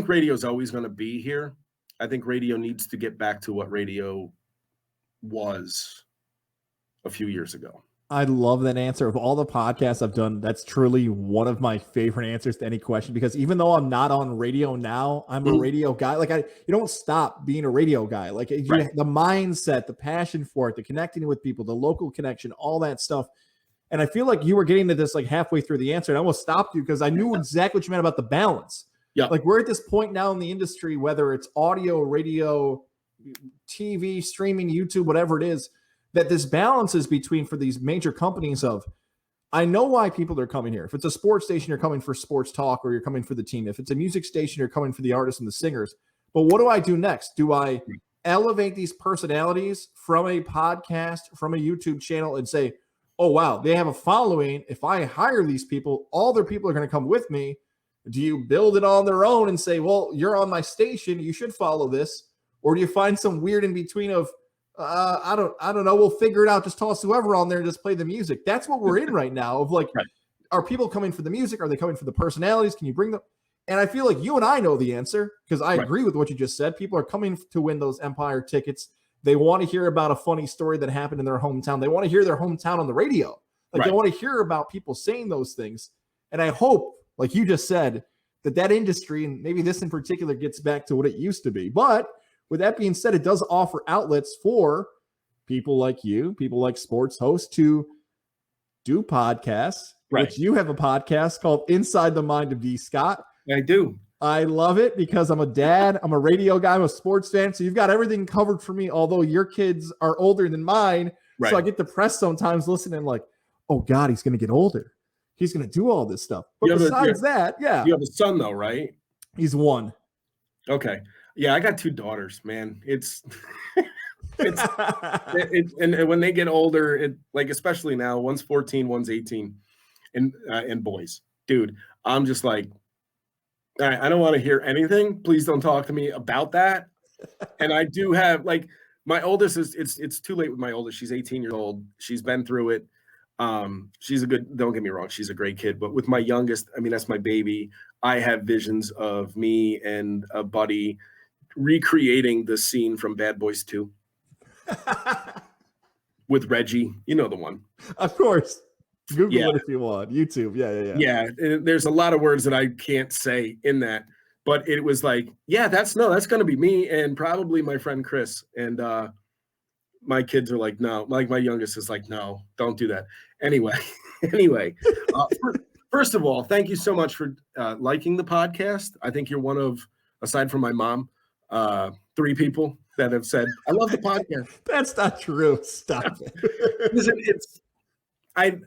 radio is always going to be here. I think radio needs to get back to what radio was a few years ago. I love that answer. Of all the podcasts I've done, that's truly one of my favorite answers to any question, because even though I'm not on radio now, I'm a radio guy. You don't stop being a radio guy. Right. The mindset, the passion for it, the connecting with people, the local connection, all that stuff. And I feel like you were getting to this halfway through the answer, and I almost stopped you because I knew exactly what you meant about the balance. Yeah. We're at this point now in the industry, whether it's audio, radio, TV, streaming, YouTube, whatever it is, that this balance is between, for these major companies, of, I know why people are coming here. If it's a sports station, you're coming for sports talk, or you're coming for the team. If it's a music station, you're coming for the artists and the singers. But what do I do next? Do I elevate these personalities from a podcast, from a YouTube channel, and say, oh, wow, they have a following. If I hire these people, all their people are going to come with me. Do you build it on their own and say, well, you're on my station, you should follow this? Or do you find some weird in between of, I don't know, we'll figure it out. Just toss whoever on there and just play the music. That's what we're in right now of like, right. Are people coming for the music? Are they coming for the personalities? Can you bring them? And I feel like you and I know the answer because I agree with what you just said. People are coming to win those Empire tickets. They want to hear about a funny story that happened in their hometown. They want to hear their hometown on the radio. Like they want to hear about people saying those things. And I hope, like you just said, that industry, and maybe this in particular, gets back to what it used to be. But with that being said, it does offer outlets for people like you, people like sports hosts to do podcasts, which you have a podcast called Inside the Mind of D. Scott. I do. I love it because I'm a dad. I'm a radio guy. I'm a sports fan. So you've got everything covered for me, although your kids are older than mine. Right. So I get depressed sometimes listening like, oh, God, he's going to get older. He's going to do all this stuff. But besides that, You have a son, though, right? He's one. Okay. Yeah, I got two daughters, man. It's and when they get older, like especially now, one's 14, one's 18, and boys. Dude, I'm just like, all right, I don't want to hear anything. Please don't talk to me about that. And I do have like my oldest it's too late with my oldest. She's 18 years old. She's been through it. She's don't get me wrong, she's a great kid. But with my youngest, I mean, that's my baby. I have visions of me and a buddy recreating the scene from Bad Boys 2 with Reggie. You know the one. Of course. Google it if you want. YouTube. Yeah. There's a lot of words that I can't say in that, but it was like, that's going to be me and probably my friend Chris. And my kids are like, no. Like my youngest is like, no, don't do that. Anyway, first of all, thank you so much for liking the podcast. I think you're one of, aside from my mom, 3 people that have said, I love the podcast. That's not true. Stop it. Listen, I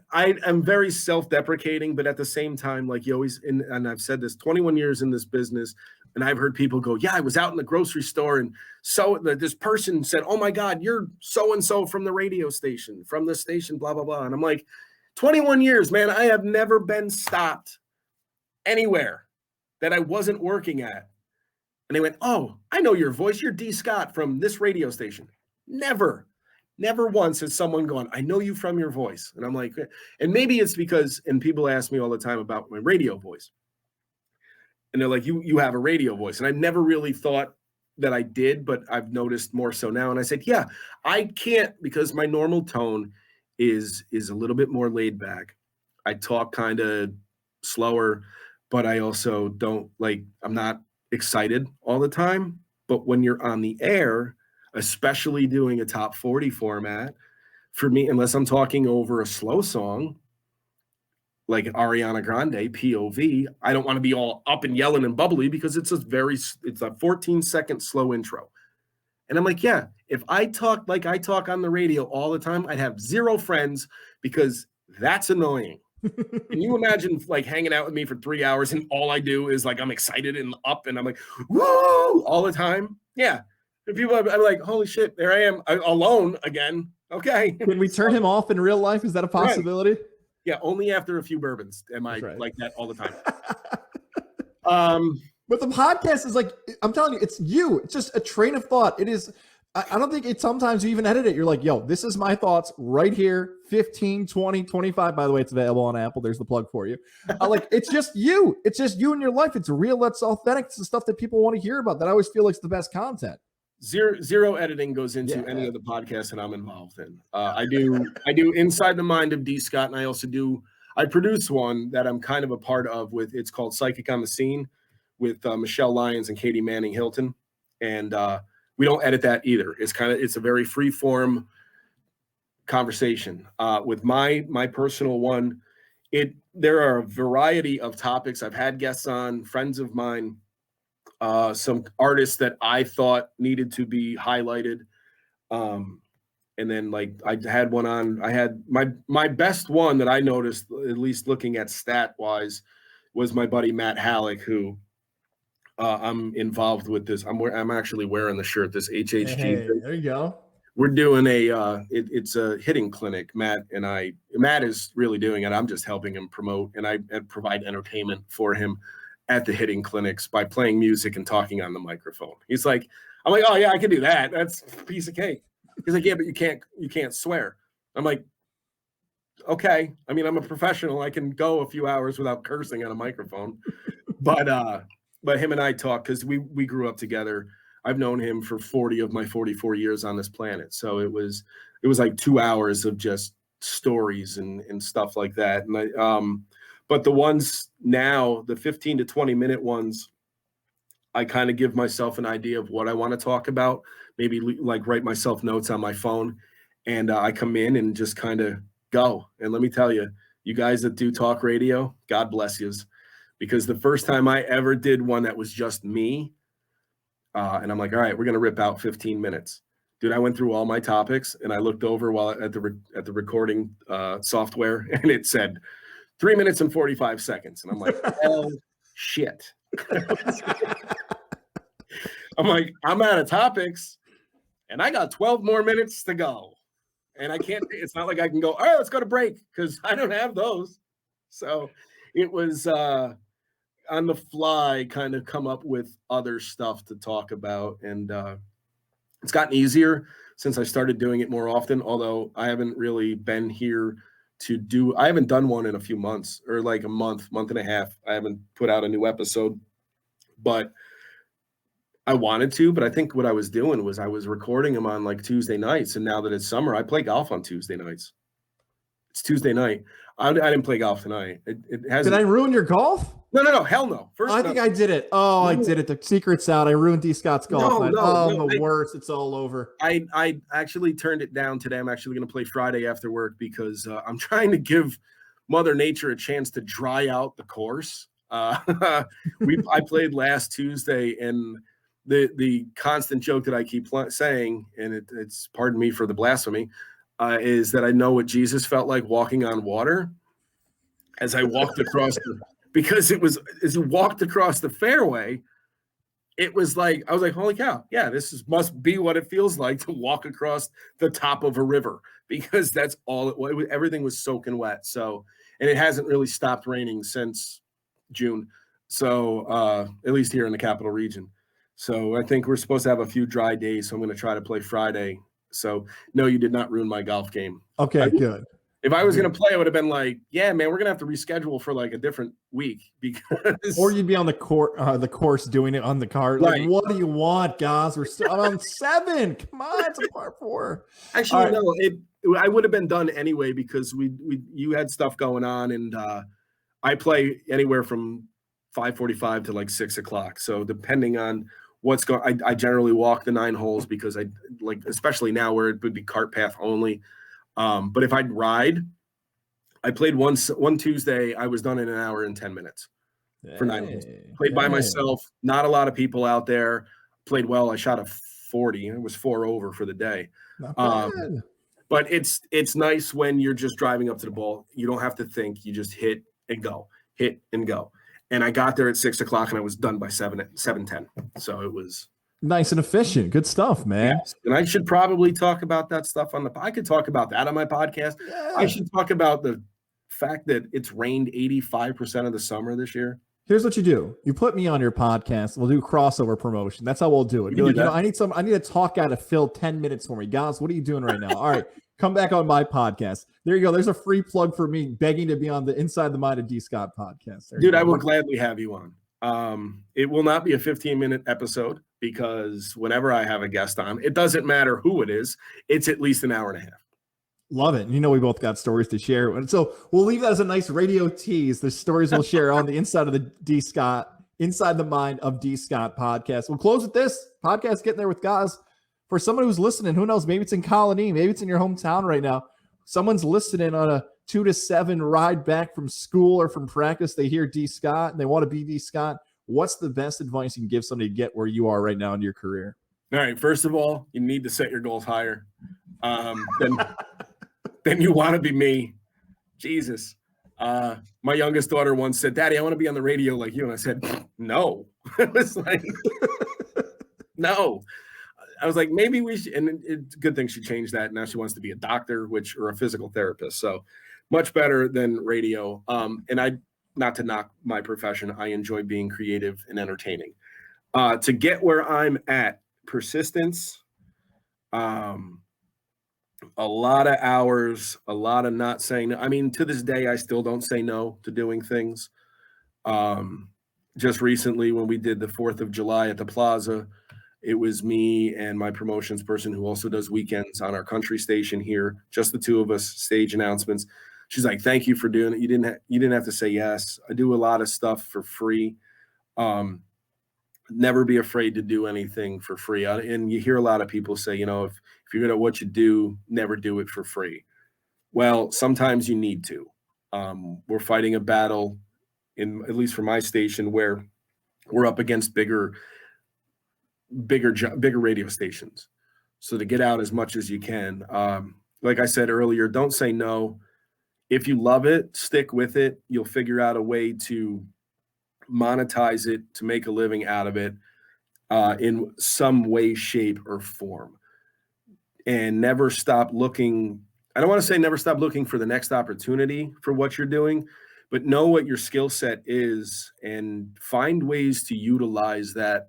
am very self-deprecating, but at the same time, like you always, and I've said this, 21 years in this business, and I've heard people go, I was out in the grocery store, and so this person said, oh my God, you're so-and-so from the radio station, from the station, blah, blah, blah. And I'm like, 21 years, man, I have never been stopped anywhere that I wasn't working at. And they went, oh, I know your voice. You're D. Scott from this radio station. Never once has someone gone, I know you from your voice. And I'm like, and maybe it's because, and people ask me all the time about my radio voice. And they're like, you have a radio voice. And I never really thought that I did, but I've noticed more so now. And I said, I can't, because my normal tone is a little bit more laid back. I talk kind of slower, but I also don't I'm not excited all the time. But when you're on the air, especially doing a top 40 format, for me, unless I'm talking over a slow song, like Ariana Grande, POV, I don't want to be all up and yelling and bubbly because it's a 14-second slow intro. And I'm like, if I talk like I talk on the radio all the time, I'd have 0 friends because that's annoying. Can you imagine like hanging out with me for 3 hours and all I do is like I'm excited and up and I'm like, woo, all the time? Yeah. And people are like, holy shit, there I am alone again. Okay. Can we turn him off in real life? Is that a possibility? Right. Yeah, only after a few bourbons am I like that all the time. But the podcast is like, I'm telling you, it's you. It's just a train of thought. It is. I don't think it's sometimes you even edit it. You're like, yo, this is my thoughts right here. 15, 20, 25. By the way, it's available on Apple. There's the plug for you. It's just you. It's just you in your life. It's real. That's authentic. It's the stuff that people want to hear about. That I always feel like it's the best content. Zero editing goes into any of the podcasts that I'm involved in. I do Inside the Mind of D. Scott, and I produce one that I'm kind of a part of it's called Psychic on the Scene with Michelle Lyons and Katie Manning Hilton. And we don't edit that either. It's a very free form conversation. With my personal one, there are a variety of topics. I've had guests on, friends of mine, some artists that I thought needed to be highlighted. And then I had one on, I had my best one that I noticed, at least looking at stat wise, was my buddy Matt Halleck, who I'm involved with this. I'm actually wearing the shirt, this HHG. Hey, there you go. We're doing it's a hitting clinic. Matt is really doing it. I'm just helping him promote, and I provide entertainment for him at the hitting clinics by playing music and talking on the microphone. I'm like, oh yeah, I can do that. That's a piece of cake. He's like, yeah, but you can't swear. I'm like, okay. I mean, I'm a professional. I can go a few hours without cursing on a microphone. But him and I talk because we grew up together. I've known him for 40 of my 44 years on this planet. So it was like 2 hours of just stories and stuff like that. And but the ones now, the 15 to 20 minute ones, I kind of give myself an idea of what I want to talk about, maybe like write myself notes on my phone, and I come in and just kind of go. And let me tell you, you guys that do talk radio, God bless yous, because the first time I ever did one that was just me, and I'm like, all right, we're going to rip out 15 minutes. Dude, I went through all my topics, and I looked over while at the recording software, and it said 3 minutes and 45 seconds. And I'm like, hell shit. I'm like, I'm out of topics, and I got 12 more minutes to go. And it's not like I can go, all right, let's go to break, because I don't have those. So it was on the fly, kind of come up with other stuff to talk about. And it's gotten easier since I started doing it more often, although I haven't really been here I haven't done one in a few months, or like a month and a half. I haven't put out a new episode, but I wanted to. But I think what I was doing was I was recording them on like Tuesday nights. And now that it's summer, I play golf on Tuesday nights. It's Tuesday night. I didn't play golf tonight. It hasn't. Did I ruin your golf? No, hell no. I think I did it. Oh, I did it. The secret's out. I ruined D. Scott's golf. The worst. It's all over. I actually turned it down today. I'm actually going to play Friday after work because I'm trying to give Mother Nature a chance to dry out the course. I played last Tuesday, and the constant joke that I keep saying, and it's, pardon me for the blasphemy, is that I know what Jesus felt like walking on water as I walked across because as you walked across the fairway, it was like, I was like, holy cow, yeah, must be what it feels like to walk across the top of a river, because that's all it was. Everything was soaking wet. So, and it hasn't really stopped raining since June. So, at least here in the capital region. So I think we're supposed to have a few dry days. So I'm going to try to play Friday. So no, you did not ruin my golf game. Okay, good. If I was going to play, I would have been like, yeah, man, we're going to have to reschedule for like a different week, because or you'd be on the course doing it on the cart. Right. Like, what do you want, guys? We're still on 7. Come on, it's a par 4. Actually, right. No, I would have been done anyway, because you had stuff going on, and I play anywhere from 5:45 to like 6 o'clock. So depending on what's going, I generally walk the 9 holes, because I like, especially now where it would be cart path only. But if I'd ride, I played one Tuesday. I was done in an hour and 10 minutes for 9 holes. Played by myself. Not a lot of people out there. Played well. I shot a 40. It was 4 over for the day. But it's nice when you're just driving up to the ball. You don't have to think. You just hit and go. And I got there at 6 o'clock, and I was done by 7:10. So it was nice and efficient. Good stuff, man. Yes. And I should probably talk about that stuff I could talk about that on my podcast. Yeah. I should talk about the fact that it's rained 85% of the summer this year. Here's what you do. You put me on your podcast. We'll do crossover promotion. That's how we'll do it. You're like, I need to talk out to fill 10 minutes for me. Guys, what are you doing right now? All right, come back on my podcast. There you go. There's a free plug for me begging to be on the Inside the Mind of D. Scott podcast. Dude, I will gladly have you on. It will not be a 15-minute episode, because whenever I have a guest on, it doesn't matter who it is. It's at least an hour and a half. Love it. You know, we both got stories to share. And so we'll leave that as a nice radio tease. The stories we'll share on the Inside the Mind of D. Scott podcast. We'll close with this podcast, Getting There with Guys. For someone who's listening, who knows, maybe it's in Colony, maybe it's in your hometown right now. Someone's listening on a 2 to 7 ride back from school or from practice. They hear D. Scott and they want to be D. Scott. What's the best advice you can give somebody to get where you are right now in your career? All right. First of all, you need to set your goals higher. Then you want to be me. Jesus. My youngest daughter once said, Daddy, I want to be on the radio like you. And I said, no. It was like, no. I was like, maybe we should, and it's a good thing she changed that. Now she wants to be a doctor, or a physical therapist. So much better than radio. And not to knock my profession, I enjoy being creative and entertaining. To get where I'm at, persistence, a lot of hours, a lot of not saying no. I mean, to this day, I still don't say no to doing things. Just recently, when we did the 4th of July at the Plaza, it was me and my promotions person who also does weekends on our country station here, just the two of us, stage announcements. She's like, thank you for doing it. You didn't have to say yes. I do a lot of stuff for free. Never be afraid to do anything for free. And you hear a lot of people say, if you're good at what you do, never do it for free. Well, sometimes you need to. We're fighting a battle, at least for my station, where we're up against bigger radio stations. So to get out as much as you can, like I said earlier, don't say no. If you love it, stick with it. You'll figure out a way to monetize it, to make a living out of it, in some way, shape, or form. And never stop looking. I don't want to say never stop looking for the next opportunity for what you're doing, but know what your skill set is and find ways to utilize that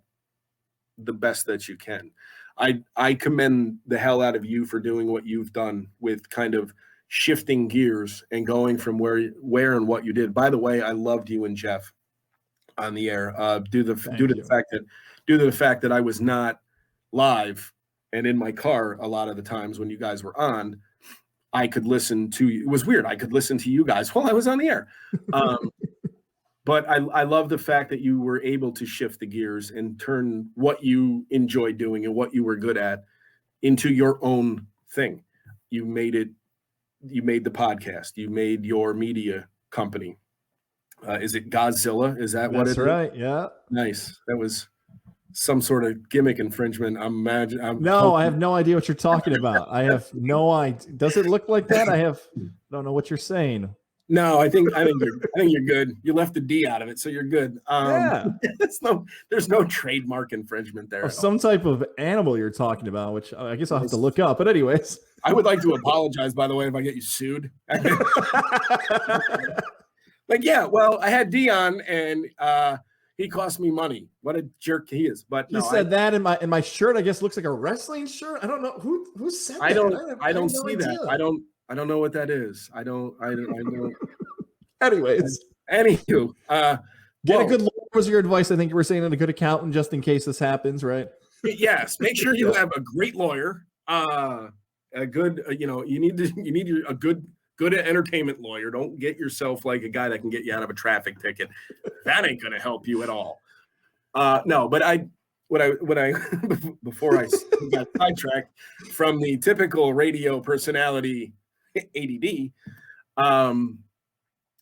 the best that you can. I commend the hell out of you for doing what you've done with kind of shifting gears and going from where and what you did. By the way, I loved you and Jeff on the air due to the fact that I was not live and in my car a lot of the times when you guys were on. I could listen to you. It was weird. I could listen to you guys while I was on the air. But I love the fact that you were able to shift the gears and turn what you enjoy doing and what you were good at into your own thing. You made the podcast. You made your media company. Is it Godzilla? Is that what it is? That's right. Yeah. Nice. That was some sort of gimmick infringement. I have no idea what you're talking about. I have no idea. Does it look like that? Don't know what you're saying. No, I think you're good. You left the D out of it, so you're good. Yeah. There's no trademark infringement there. Some type of animal you're talking about, which I guess I'll have to look up. But anyways, I would like to apologize, by the way, if I get you sued. Like, yeah, well, I had Dion, and he cost me money. What a jerk he is! But you said that in my shirt. I guess looks like a wrestling shirt. I don't know who said that. I don't see that. I don't know what that is. I don't. Anyways, anywho, get a good lawyer was your advice. I think you were saying, and a good accountant just in case this happens, right? Yes, make sure you have a great lawyer. A good, you need a good entertainment lawyer. Don't get yourself like a guy that can get you out of a traffic ticket. That ain't going to help you at all. No, but before I got sidetracked from the typical radio personality ADD,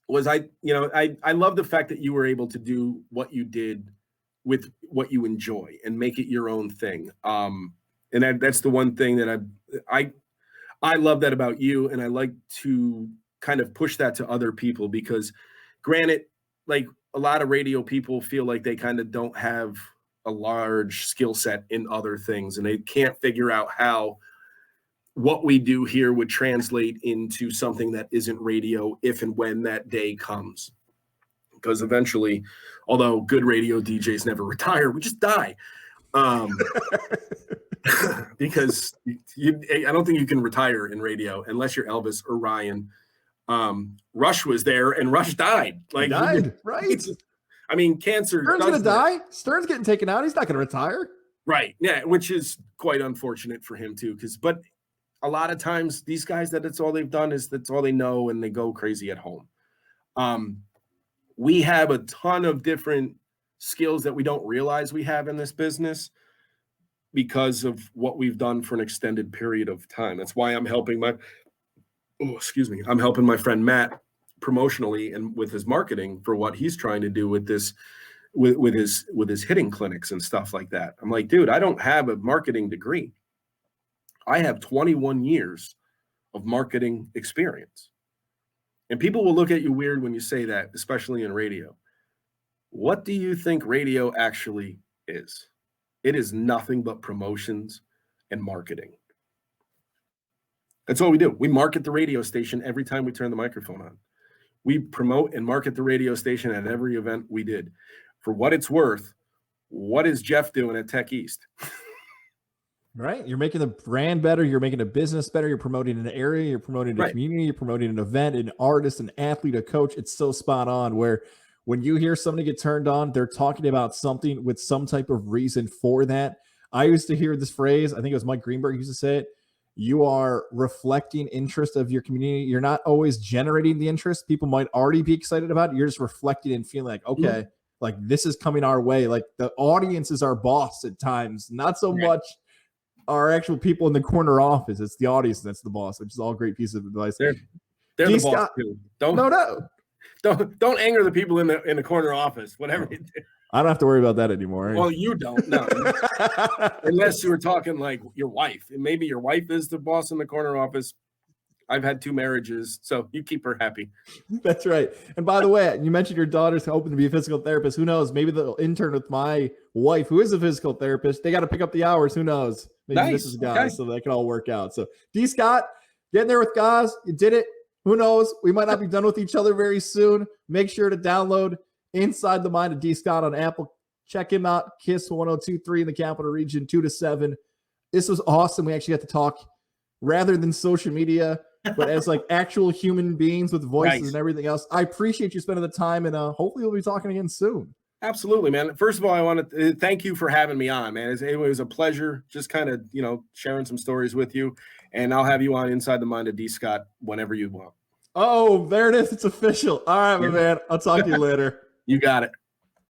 was I love the fact that you were able to do what you did with what you enjoy and make it your own thing. And that's the one thing that I love that about you, and I like to kind of push that to other people, because granted, like a lot of radio people feel like they kind of don't have a large skill set in other things, and they can't figure out how what we do here would translate into something that isn't radio if and when that day comes. Because eventually, although good radio DJs never retire, we just die. Because I don't think you can retire in radio unless you're Elvis or Ryan. Rush was there and Rush died. Like, died, right? I mean, cancer. Stern's going to die. Stern's getting taken out. He's not going to retire. Right. Yeah, which is quite unfortunate for him too. But a lot of times these guys, that's all they've done is that's all they know, and they go crazy at home. We have a ton of different skills that we don't realize we have in this business because of what we've done for an extended period of time. That's why I'm helping my friend Matt promotionally and with his marketing for what he's trying to do with this, with his hitting clinics and stuff like that. I'm like, dude, I don't have a marketing degree. I have 21 years of marketing experience. And people will look at you weird when you say that, especially in radio. What do you think radio actually is? It is nothing but promotions and marketing. That's all we do. We market the radio station every time we turn the microphone on. We promote and market the radio station at every event we did. For what it's worth, what is Jeff doing at Tech East? Right. You're making the brand better. You're making a business better. You're promoting an area. You're promoting a community. You're promoting an event, an artist, an athlete, a coach. It's so spot on where when you hear somebody get turned on, they're talking about something with some type of reason for that. I used to hear this phrase. I think it was Mike Greenberg used to say it. You are reflecting interest of your community. You're not always generating the interest. People might already be excited about it. You're just reflecting and feeling like, okay, like this is coming our way. Like the audience is our boss at times, not so much our actual people in the corner office. It's the audience that's the boss, which is all great piece of advice. They're the boss too. Don't anger the people in the corner office, whatever you do. I don't have to worry about that anymore. Well, you don't. No. Unless you were talking like your wife. And maybe your wife is the boss in the corner office. I've had 2 marriages, so you keep her happy. That's right. And by the way, you mentioned your daughter's hoping to be a physical therapist. Who knows? Maybe they'll intern with my wife, who is a physical therapist. They got to pick up the hours. Who knows? Maybe this is guys, so that can all work out. So, D. Scott, getting there with guys. You did it. Who knows? We might not be done with each other very soon. Make sure to download Inside the Mind of D. Scott on Apple. Check him out. KISS 102.3 in the Capital Region, 2 to 7. This was awesome. We actually got to talk rather than social media, but as like actual human beings with voices and everything else. I appreciate you spending the time, and hopefully we'll be talking again soon. Absolutely, man. First of all, I want to thank you for having me on, man. It was a pleasure just kind of, sharing some stories with you, and I'll have you on Inside the Mind of D. Scott whenever you want. Oh, there it is. It's official. All right, my man. I'll talk to you later. You got it.